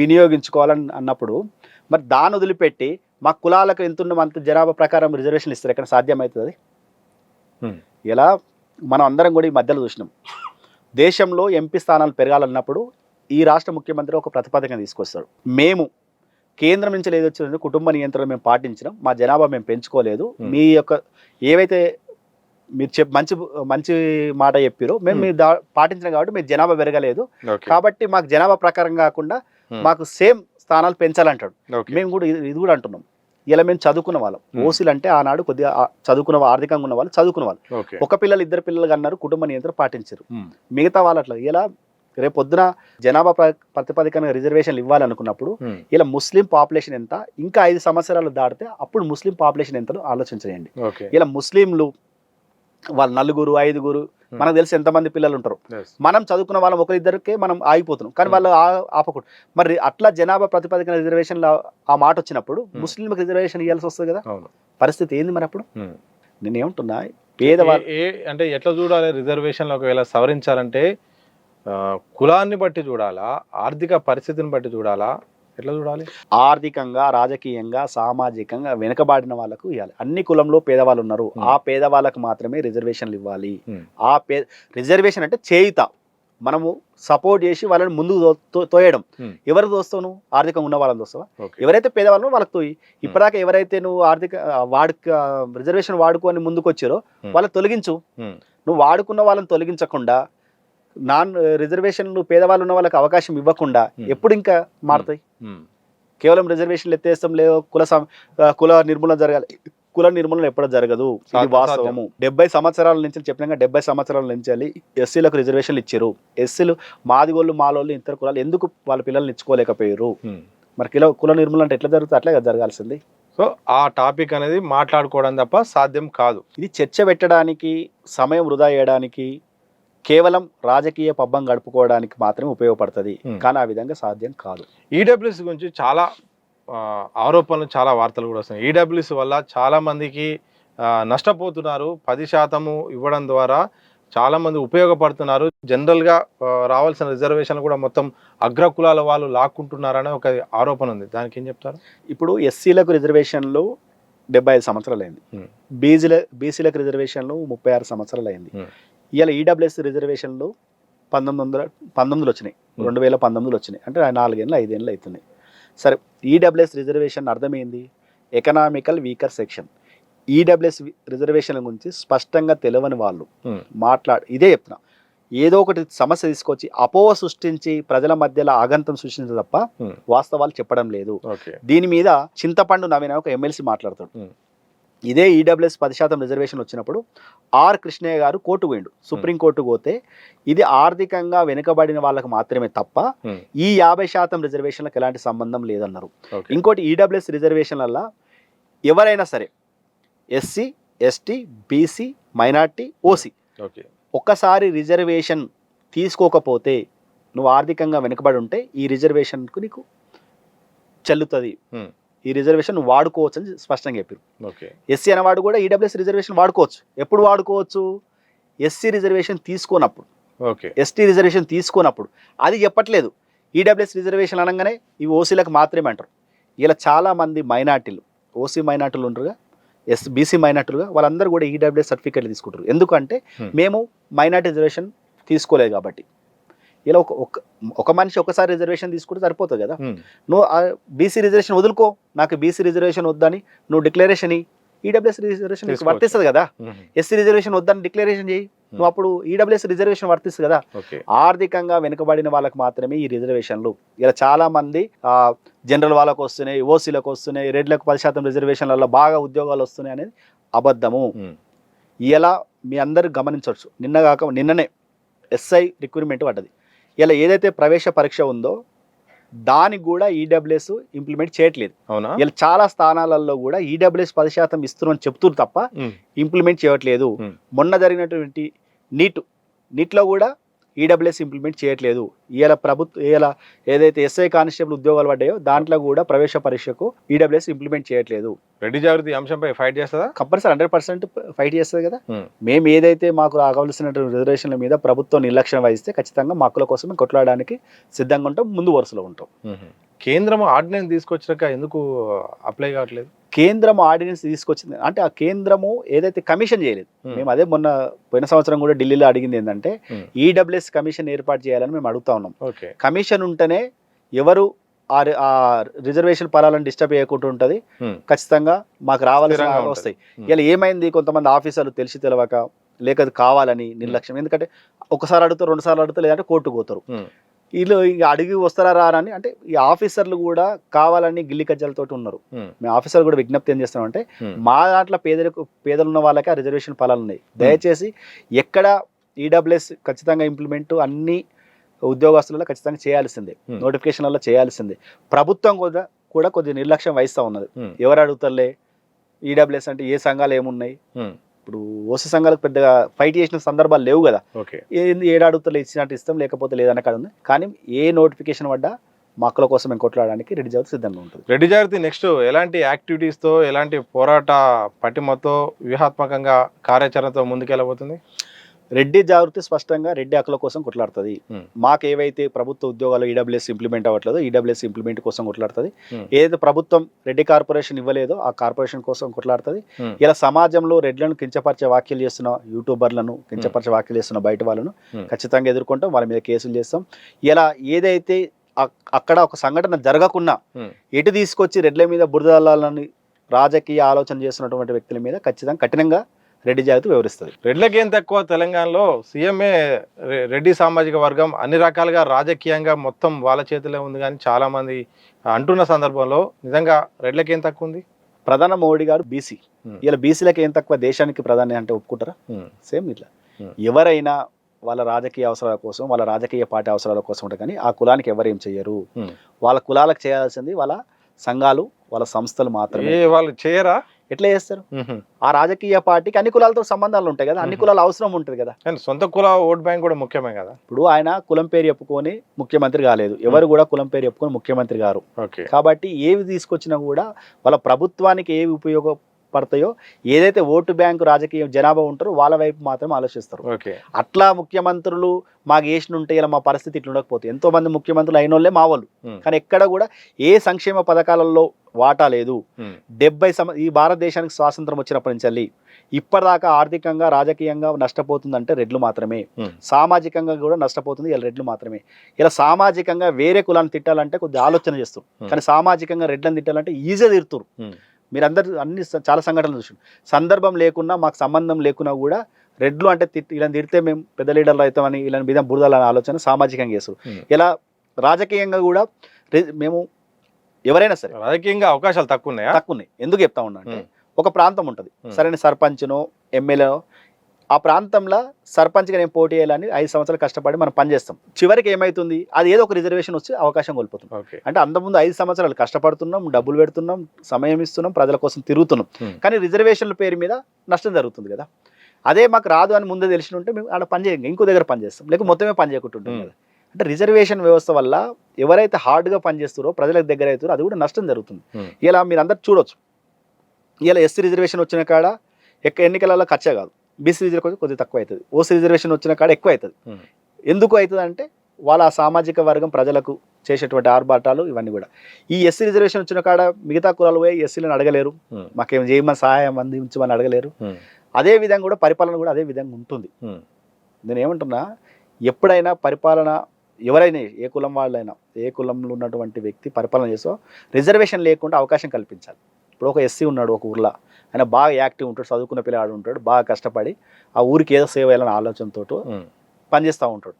వినియోగించుకోవాలని అన్నప్పుడు మరి దాన్ని వదిలిపెట్టి మా కులాలకు ఎంత ఉన్నామో అంత జనాభా ప్రకారం రిజర్వేషన్లు ఇస్తారు, ఎక్కడ సాధ్యమవుతుంది? ఇలా మనం అందరం కూడా ఈ మధ్యలో చూసినాం. దేశంలో ఎంపీ స్థానాలు పెరగాలన్నప్పుడు ఈ రాష్ట్ర ముఖ్యమంత్రి ఒక ప్రతిపాదన తీసుకొస్తాడు. మేము కేంద్రం నుంచి ఏదొచ్చిందో కుటుంబ నియంత్రణ మేము పాటించినాం, మా జనాభా మేము పెంచుకోలేదు, మీ యొక్క ఏవైతే మీరు మంచి మాట చెప్పారో మేము మీరు పాటించినాం కాబట్టి మీరు జనాభా పెరగలేదు, కాబట్టి మాకు జనాభా ప్రకారం కాకుండా మాకు సేమ్ స్థానాలు పెంచాలంటాడు. మేము కూడా ఇది కూడా అంటున్నాం. ఇలా మేము చదువుకున్న వాళ్ళం, ఓసీలు అంటే ఆనాడు కొద్దిగా చదువుకున్న ఆర్థికంగా ఉన్న వాళ్ళు, చదువుకున్న వాళ్ళు, ఒక పిల్లలు 2 పిల్లలు అన్నారు, కుటుంబ నియంత్రణ పాటించారు. మిగతా వాళ్ళు అట్లా ఇలా రేపు పొద్దున జనాభా ప్రతిపాదికన రిజర్వేషన్లు ఇవ్వాలనుకున్నప్పుడు ఇలా ముస్లిం పాపులేషన్ ఎంత, ఇంకా 5 సంవత్సరాలు దాటితే అప్పుడు ముస్లిం పాపులేషన్ ఎంతనో ఆలోచించేయండి. ఓకే. ఇలా ముస్లింలు వాళ్ళు 4, 5 మనకు తెలిసి ఎంతమంది పిల్లలు ఉంటారు. మనం చదువుకున్న వాళ్ళం ఒకరిద్దరికే మనం ఆగిపోతున్నాం, కానీ వాళ్ళు ఆపకూడదు. మరి అట్లా జనాభా ప్రతిపాదికన రిజర్వేషన్లు ఆ మాట వచ్చినప్పుడు ముస్లింలకు రిజర్వేషన్ ఇవ్వాల్సి వస్తుంది కదా. పరిస్థితి ఏంది మరి అప్పుడు? నేను ఏమంటున్నా, పేదవాళ్ళు అంటే ఎట్లా చూడాలి రిజర్వేషన్లు ఒకవేళ సవరించాలంటే? కులాన్ని బట్టి చూడాలా, ఆర్థిక పరిస్థితిని బట్టి చూడాలా, ఎట్లా చూడాలి? ఆర్థికంగా, రాజకీయంగా, సామాజికంగా వెనుకబాడిన వాళ్ళకు ఇవ్వాలి. అన్ని కులంలో పేదవాళ్ళు ఉన్నారు, ఆ పేదవాళ్ళకు మాత్రమే రిజర్వేషన్లు ఇవ్వాలి. ఆ రిజర్వేషన్ అంటే చేయుత, మనము సపోర్ట్ చేసి వాళ్ళని ముందుకు తోయడం. ఎవరు దోస్తావు? నువ్వు ఆర్థికంగా ఉన్న వాళ్ళని దోస్తావా? ఎవరైతే పేదవాళ్ళు వాళ్ళకి తోయి. ఇప్పటిదాకా ఎవరైతే నువ్వు ఆర్థిక రిజర్వేషన్ వాడుకొని ముందుకు వచ్చారో వాళ్ళని తొలగించు. నువ్వు వాడుకున్న వాళ్ళని తొలగించకుండా రిజర్వేషన్లు పేదవాళ్ళు ఉన్న వాళ్ళకి అవకాశం ఇవ్వకుండా ఎప్పుడు ఇంకా మారుతాయి? కేవలం రిజర్వేషన్లు ఎత్తేస్తాం, లేదు కుల నిర్మూలన జరగాలి. కుల నిర్మూలన ఎప్పుడు జరగదు, ఇది వాస్తవము. 70 సంవత్సరాల నుంచి చెప్పినాక 70 సంవత్సరాల నుంచి ఎస్సీలకు రిజర్వేషన్లు ఇచ్చారు. ఎస్సీలు మాదిగోళ్ళు, మాలోళ్ళు, ఇతర కులాలు ఎందుకు వాళ్ళ పిల్లల్ని ఇచ్చుకోలేకపోయారు? మరి కుల నిర్మూలన అంటే ఎట్లా జరుగుతుంది? అట్లే జరగాల్సింది. సో ఆ టాపిక్ అనేది మాట్లాడుకోవడం తప్ప సాధ్యం కాదు. ఇది చర్చ పెట్టడానికి, సమయం వృధా చేయడానికి, కేవలం రాజకీయ పబ్బం గడుపుకోవడానికి మాత్రమే ఉపయోగపడుతుంది, కానీ ఆ విధంగా సాధ్యం కాదు. ఈడబ్ల్యూఎస్ గురించి చాలా ఆరోపణలు, చాలా వార్తలు కూడా వస్తున్నాయి. ఈడబ్ల్యూఎస్ వల్ల చాలా మందికి నష్టపోతున్నారు. 10% ఇవ్వడం ద్వారా చాలా మంది ఉపయోగపడుతున్నారు. జనరల్గా రావాల్సిన రిజర్వేషన్లు కూడా మొత్తం అగ్రకులాల వాళ్ళు లాక్కుంటున్నారనే ఒక ఆరోపణ ఉంది. దానికి ఏం చెప్తారు? ఇప్పుడు ఎస్సీలకు రిజర్వేషన్లు 75 సంవత్సరాలు అయింది, బీసీలకు రిజర్వేషన్లు 36 సంవత్సరాలు అయింది. ఇవాళ ఈడబ్ల్యూఎస్ రిజర్వేషన్లు 1919 వచ్చినాయి, 2019 వచ్చినాయి, అంటే 4 ఏళ్ళు 5 ఏళ్ళు అవుతున్నాయి. సరే, ఈడబ్ల్యూఎస్ రిజర్వేషన్ అర్థమైంది economical weaker section. EWS reservation గురించి స్పష్టంగా తెలియని వాళ్ళు ఇదే చెప్తున్నా, ఏదో ఒకటి సమస్య తీసుకొచ్చి అపోహ సృష్టించి ప్రజల మధ్యలో ఆగంతం సృష్టించే తప్ప వాస్తవాలు చెప్పడం లేదు. దీని మీద చింతపండు నవీన ఒక ఎమ్మెల్సీ మాట్లాడతాడు. ఇదే ఈడబ్ల్యూఎస్ 10% రిజర్వేషన్ వచ్చినప్పుడు ఆర్ కృష్ణయ్య గారు కోర్టు పోయిండు, సుప్రీంకోర్టు పోతే ఇది ఆర్థికంగా వెనుకబడిన వాళ్ళకు మాత్రమే తప్ప ఈ 50% రిజర్వేషన్లకు ఎలాంటి సంబంధం లేదన్నారు. ఇంకోటి, ఈడబ్ల్యూఎస్ రిజర్వేషన్లల్లో ఎవరైనా సరే SC, ST, BC, minority, OC ఒక్కసారి రిజర్వేషన్ తీసుకోకపోతే నువ్వు ఆర్థికంగా వెనుకబడి ఉంటే ఈ రిజర్వేషన్కు నీకు చెల్లుతుంది, ఈ రిజర్వేషన్ వాడుకోవచ్చు అని స్పష్టంగా చెప్పారు. ఎస్సీ అనేవాడు కూడా ఈడబ్ల్యూఎస్ రిజర్వేషన్ వాడుకోవచ్చు. ఎప్పుడు వాడుకోవచ్చు? ఎస్సీ రిజర్వేషన్ తీసుకోనప్పుడు, ఎస్టీ రిజర్వేషన్ తీసుకోనప్పుడు. అది చెప్పట్లేదు. ఈడబ్ల్యూఎస్ రిజర్వేషన్ అనగానే ఇవి ఓసీలకు మాత్రమే అంటారు. ఇలా చాలామంది మైనార్టీలు, ఓసీ మైనార్టీలు ఉంటారుగా, బీసీ మైనార్టీలుగా, వాళ్ళందరూ కూడా ఈడబ్ల్యూఎస్ సర్టిఫికేట్లు తీసుకుంటారు. ఎందుకంటే మేము మైనార్టీ రిజర్వేషన్ తీసుకోలేదు కాబట్టి. ఇలా ఒక మనిషి ఒకసారి రిజర్వేషన్ తీసుకుంటే సరిపోతుంది కదా. నువ్వు బీసీ రిజర్వేషన్ వదులుకో, నాకు బీసీ రిజర్వేషన్ వద్దని నువ్వు డిక్లరేషన్ ఈడబ్ల్యూఎస్ రిజర్వేషన్ వర్తిస్తుంది కదా. ఎస్సీ రిజర్వేషన్ వద్దని డిక్లరేషన్ చేయి, నువ్వు అప్పుడు ఈడబ్ల్యూఎస్ రిజర్వేషన్ వర్తిస్తుంది కదా. ఆర్థికంగా వెనుకబడిన వాళ్ళకి మాత్రమే ఈ రిజర్వేషన్లు. ఇలా చాలా మంది జనరల్ వాళ్ళకు వస్తున్నాయి, ఓసీలకు వస్తున్నాయి, రెడ్లకు 10% రిజర్వేషన్లలో బాగా ఉద్యోగాలు వస్తున్నాయి అనేది అబద్ధము. ఇలా మీ అందరు గమనించవచ్చు. నిన్ననే ఎస్ఐ రిక్రూట్మెంట్ పడ్డది. ఇలా ఏదైతే ప్రవేశ పరీక్ష ఉందో దానికి కూడా ఈడబ్ల్యూఎస్ ఇంప్లిమెంట్ చేయట్లేదు. ఇలా చాలా స్థానాలలో కూడా ఈడబ్ల్యూఎస్ 10% ఇస్తున్నామని చెప్తున్నారు తప్ప ఇంప్లిమెంట్ చేయట్లేదు. మొన్న జరిగినటువంటి నీట్లో కూడా ఈడబ్ల్యూఎస్ ఇంప్లిమెంట్ చేయట్లేదు. ఇలా ఏదైతే ఎస్ఐ కానిస్టేబుల్ ఉద్యోగాలు పడ్డాయో దాంట్లో కూడా ప్రవేశ పరీక్షకు ఈడబ్ల్యూఎస్ ఇంప్లిమెంట్ చేయట్లేదు. రెడ్డి జాగృతి అంశంపై ఫైట్ చేస్తుందా? కంపల్సరీ 100% ఫైట్ చేస్తుంది కదా. మేము ఏదైతే మాకు కావాల్సిన రిజర్వేషన్ల మీద ప్రభుత్వం నిర్లక్ష్యం వహిస్తే ఖచ్చితంగా మా హక్కుల కోసం కొట్లాడడానికి సిద్ధంగా ఉంటాం, ముందు వరుసలో ఉంటాం. కేంద్రం ఆర్డినెన్స్ తీసుకొచ్చాక ఎందుకు అప్లై కావట్లేదు? కేంద్రం ఆర్డినెన్స్ తీసుకొచ్చింది అంటే ఆ కేంద్రము ఏదైతే కమిషన్ చేయలేదు. మేము అదే పోయిన సంవత్సరం కూడా ఢిల్లీలో అడిగింది ఏంటంటే ఈడబ్ల్యూఎస్ కమిషన్ ఏర్పాటు చేయాలని మేము అడుగుతా ఉన్నాం. కమిషన్ ఉంటేనే ఎవరు ఆ రిజర్వేషన్ ఫలాలను డిస్టర్బ్ చేయకుండా ఉంటుంది, ఖచ్చితంగా మాకు రావాల్సిన వస్తాయి. ఇలా ఏమైంది, కొంతమంది ఆఫీసర్లు తెలిసి తెలవక లేక కావాలని నిర్లక్ష్యం, ఎందుకంటే ఒకసారి అడుగుతారు, 2 సార్లు అడుగుతారు, లేదంటే కోర్టుకు పోతారు. వీళ్ళు ఇక అడిగి వస్తారా రారని, అంటే ఈ ఆఫీసర్లు కూడా కావాలని గిల్లి కజ్జలతో ఉన్నారు. మేము ఆఫీసర్లు కూడా విజ్ఞప్తి ఏం చేస్తామంటే మా దాంట్లో పేదలు ఉన్న వాళ్ళకి ఆ రిజర్వేషన్ ఫలాలు ఉన్నాయి. దయచేసి ఎక్కడ ఈడబ్ల్యూఎస్ ఖచ్చితంగా ఇంప్లిమెంట్ అన్ని ఉద్యోగస్తులలో ఖచ్చితంగా చేయాల్సిందే, Hmm. నోటిఫికేషన్లలో చేయాల్సిందే. ప్రభుత్వం కూడా కొద్దిగా నిర్లక్ష్యం వహిస్తూ ఉన్నది. ఎవరు అడుగుతారులే, ఈడబ్ల్యూఎస్ అంటే ఏ సంఘాలు ఏమున్నాయి, ఇప్పుడు ఓసీ సంఘాలకు పెద్దగా ఫైట్ చేసిన సందర్భాలు లేవు కదా. ఓకే. ఏంది ఏడు అడుగుతారు, ఇచ్చినట్టు ఇస్తాం, లేకపోతే లేదన్న కాడ ఉంది. కానీ ఏ నోటిఫికేషన్ పడ్డా మా హక్కుల కోసం మేము కొట్లాడడానికి రెడ్డి జాగృతి సిద్ధంగా ఉంటుంది. రెడ్డి జాగృతి నెక్స్ట్ ఎలాంటి యాక్టివిటీస్తో, ఎలాంటి పోరాట పటిమతో, వ్యూహాత్మకంగా కార్యాచరణతో ముందుకెళ్ళబోతుంది? రెడ్డి జాగృతి స్పష్టంగా రెడ్డి హక్కుల కోసం కొట్లాడుతుంది. Hmm. మాకు ఏవైతే ప్రభుత్వ ఉద్యోగాలు ఈడబ్ల్యూఎస్ ఇంప్లిమెంట్ అవ్వట్లేదో ఈడబ్ల్యూఎస్ ఇంప్లిమెంట్ కోసం కొట్లాడుతుంది. Hmm. ఏదైతే ప్రభుత్వం రెడ్డి కార్పొరేషన్ ఇవ్వలేదో ఆ కార్పొరేషన్ కోసం కొట్లాడుతుంది. Hmm. ఇలా సమాజంలో రెడ్లను కించపరిచే వ్యాఖ్యలు చేస్తున్న యూట్యూబర్లను, కించపరిచే వ్యాఖ్యలు చేస్తున్న బయట వాళ్ళను Hmm. ఖచ్చితంగా ఎదుర్కొంటాం, వాళ్ళ మీద కేసులు చేస్తాం. ఇలా ఏదైతే అక్కడ ఒక సంఘటన జరగకుండా Hmm. ఎటు తీసుకొచ్చి రెడ్ల మీద బురదలని రాజకీయ ఆలోచన చేస్తున్నటువంటి వ్యక్తుల మీద ఖచ్చితంగా కఠినంగా రెడ్డి జాగృతి వివరిస్తుంది. రెడ్లకి ఏం తక్కువ, తెలంగాణలో సీఎంఏ రెడ్డి సామాజిక వర్గం అన్ని రకాలుగా రాజకీయంగా మొత్తం వాళ్ళ చేతిలో ఉంది కానీ చాలా మంది అంటున్న సందర్భంలో నిజంగా రెడ్లకి ఏం తక్కువ ఉంది? ప్రధాని మోడీ గారు బీసీ, Hmm. ఇలా బీసీలకు ఏం తక్కువ, దేశానికి ప్రధాని అంటే ఒప్పుకుంటారా? సేమ్ ఇట్లా ఎవరైనా వాళ్ళ రాజకీయ అవసరాల కోసం, వాళ్ళ రాజకీయ పార్టీ అవసరాల కోసం ఉంటారు, కానీ ఆ కులానికి ఎవరు ఏం చెయ్యరు. వాళ్ళ కులాలకు చేయాల్సింది వాళ్ళ సంఘాలు, వాళ్ళ సంస్థలు మాత్రమే. వాళ్ళు చేయరా? ఎట్లా చేస్తారు? ఆ రాజకీయ పార్టీకి అన్ని కులాలతో సంబంధాలు ఉంటాయి కదా, అన్ని కులాల అవసరం ఉంటుంది కదా. కానీ సొంత కుల ఓట్ బ్యాంక్ కూడా ముఖ్యమే కదా. ఇప్పుడు ఆయన కులం పేరు చెప్పుకొని ముఖ్యమంత్రి కాలేదు, ఎవరు కూడా కులం పేరు చెప్పుకొని ముఖ్యమంత్రి గారు. ఓకే. కాబట్టి ఏవి తీసుకొచ్చినా కూడా వాళ్ళ ప్రభుత్వానికి ఏవి ఉపయోగపడతాయో, ఏదైతే ఓటు బ్యాంకు రాజకీయ జనాభా ఉంటారో వాళ్ళ వైపు మాత్రమే ఆలోచిస్తారు. ఓకే. అట్లా ముఖ్యమంత్రులు మాకు వేసిన ఉంటే ఇలా మా పరిస్థితి ఇట్లా ఉండకపోతే, ఎంతో మంది ముఖ్యమంత్రులు అయిన వాళ్ళే మా వాళ్ళు, కానీ ఎక్కడ కూడా ఏ సంక్షేమ పథకాలలో వాటా లేదు. 70 ఈ భారతదేశానికి స్వాతంత్రం వచ్చినప్పటి నుంచి వెళ్ళి ఇప్పటిదాకా ఆర్థికంగా రాజకీయంగా నష్టపోతుందంటే రెడ్లు మాత్రమే, సామాజికంగా కూడా నష్టపోతుంది ఇలా రెడ్లు మాత్రమే. ఇలా సామాజికంగా వేరే కులాన్ని తిట్టాలంటే కొద్దిగా ఆలోచన చేస్తారు, కానీ సామాజికంగా రెడ్లను తిట్టాలంటే ఈజీగా తిరుతురు. మీరందరూ అన్ని చాలా సంఘటనలు చూసారు. సందర్భం లేకున్నా, మాకు సంబంధం లేకున్నా కూడా రెడ్లు అంటే ఇలా తిడితే మేము పెద్ద లీడర్లు అవుతామని ఇలా మీద బురదలని ఆలోచన సామాజికంగా చేస్తారు. ఇలా రాజకీయంగా కూడా మేము ఎవరైనా సరే రాజకీయంగా అవకాశాలు తక్కువ ఉన్నాయా? తక్కువ ఉన్నాయి. ఎందుకు చెప్తా ఉన్నా అంటే, ఒక ప్రాంతం ఉంటుంది, సరైన సర్పంచ్నో ఎమ్మెల్యేనో, ఆ ప్రాంతంలో సర్పంచ్గా నేను పోటీ చేయాలని 5 సంవత్సరాలు కష్టపడి మనం పనిచేస్తాం. చివరికి ఏమవుతుంది, అది ఏదో ఒక రిజర్వేషన్ వచ్చి అవకాశం కోల్పోతున్నాం. అంటే అంతకుముందు 5 సంవత్సరాలు కష్టపడుతున్నాం, డబ్బులు పెడుతున్నాం, సమయం ఇస్తున్నాం, ప్రజల కోసం తిరుగుతున్నాం, కానీ రిజర్వేషన్ల పేరు మీద నష్టం జరుగుతుంది కదా. అదే మాకు రాదు అని ముందే తెలిసి ఉంటే మేము ఆడ పని చేయం, ఇంకో దగ్గర పని చేస్తాం, లేకపోతే మొత్తమే పని చేయకుంటుంటాం కదా. అంటే రిజర్వేషన్ వ్యవస్థ వల్ల ఎవరైతే హార్డ్గా పనిచేస్తారో ప్రజలకు దగ్గర అవుతారో అది కూడా నష్టం జరుగుతుంది. ఇలా మీరు అందరు చూడొచ్చు, ఇలా ఎస్సీ రిజర్వేషన్ వచ్చిన కాడ ఎన్నికలలో ఖర్చే కాదు, బీసీ రిజర్వేషన్ కొద్దిగా తక్కువ అవుతుంది, ఓసీ రిజర్వేషన్ వచ్చిన కాడ ఎక్కువ అవుతుంది. ఎందుకు అవుతుంది అంటే వాళ్ళ సామాజిక వర్గం ప్రజలకు చేసేటువంటి ఆర్భాటాలు ఇవన్నీ కూడా. ఈ ఎస్సీ రిజర్వేషన్ వచ్చిన కాడ మిగతా కులాలు పోయి ఎస్సీలను అడగలేరు, మాకేం చేయమని సహాయం అందించమని అడగలేరు. అదే విధంగా కూడా పరిపాలన కూడా అదే విధంగా ఉంటుంది. నేను ఏమంటున్నా, ఎప్పుడైనా పరిపాలన ఎవరైనా ఏ కులం వాళ్ళైనా, ఏ కులంలో ఉన్నటువంటి వ్యక్తి పరిపాలన చేసో రిజర్వేషన్ లేకుండా అవకాశం కల్పించాలి. ఇప్పుడు ఒక ఎస్సీ ఉన్నాడు ఒక ఊర్లో, ఆయన బాగా యాక్టివ్ ఉంటాడు, చదువుకున్న పిల్లవాడు ఉంటాడు, బాగా కష్టపడి ఆ ఊరికి ఏదో సేవ చేయాలనే ఆలోచనతో పనిచేస్తూ ఉంటాడు.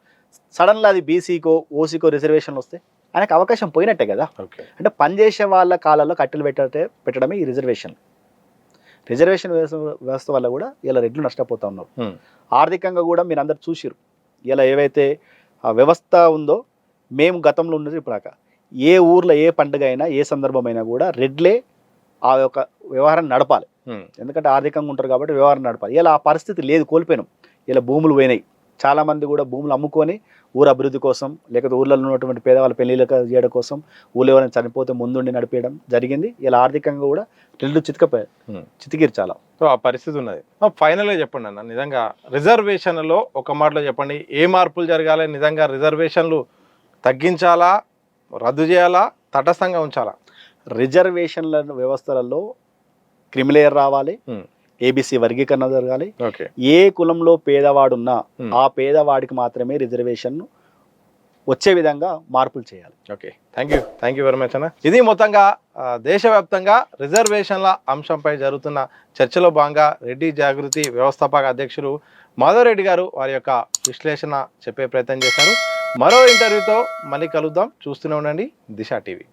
సడన్గా అది బీసీకో ఓసీకో రిజర్వేషన్లు వస్తే ఆయనకు అవకాశం పోయినట్టే కదా. అంటే పనిచేసే వాళ్ళ కాలంలో కట్టెలు పెట్టడమే ఈ రిజర్వేషన్ వ్యవస్థ వల్ల కూడా ఇలా రెడ్లు నష్టపోతూ ఉన్నారు. ఆర్థికంగా కూడా మీరు అందరు చూసిరు, ఇలా ఏవైతే ఆ వ్యవస్థ ఉందో, మేము గతంలో ఉన్నది ఇప్పుడాక ఏ ఊర్లో ఏ పండుగ అయినా ఏ సందర్భమైనా కూడా రెడ్లే ఆ యొక్క వ్యవహారం నడపాలి. ఎందుకంటే ఆర్థికంగా ఉంటారు కాబట్టి వ్యవహారం నడపాలి. ఇలా ఆ పరిస్థితి లేదు, కోల్పోయినాం. ఇలా భూములు పోయినాయి, చాలామంది కూడా భూములు అమ్ముకొని ఊరు అభివృద్ధి కోసం, లేకపోతే ఊళ్ళలో ఉన్నటువంటి పేదవాళ్ళ పెళ్లిళ్ళకి చేయడం కోసం, ఊళ్ళో ఎవరైనా చనిపోతే ముందుండి నడిపేయడం జరిగింది. ఇలా ఆర్థికంగా కూడా రెడ్లు చితికిరు చాలా. సో ఆ పరిస్థితి ఉన్నది. ఫైనల్గా చెప్పండి అన్న, నిజంగా రిజర్వేషన్లో ఒక మాటలో చెప్పండి, ఏ మార్పులు జరగాలి? నిజంగా రిజర్వేషన్లు తగ్గించాలా, రద్దు చేయాలా, తటస్థంగా ఉంచాలా? రిజర్వేషన్ల వ్యవస్థలలో క్రిమిలేయర్ రావాలి, ఏబిసి వర్గీకరణ జరగాలి. ఏ కులంలో పేదవాడున్నా ఆ పేదవాడికి మాత్రమే రిజర్వేషన్ వచ్చే విధంగా మార్పులు చేయాలి. Okay, thank you very much అన్న. ఇది మొత్తంగా దేశవ్యాప్తంగా రిజర్వేషన్ల అంశంపై జరుగుతున్న చర్చలో భాగంగా రెడ్డి జాగృతి వ్యవస్థాపక అధ్యక్షులు మాధవ్ రెడ్డి గారు వారి యొక్క విశ్లేషణ చెప్పే ప్రయత్నం చేశారు. మరో ఇంటర్వ్యూతో మళ్ళీ కలుద్దాం. చూస్తూనే ఉండండి దిశ టీవీ.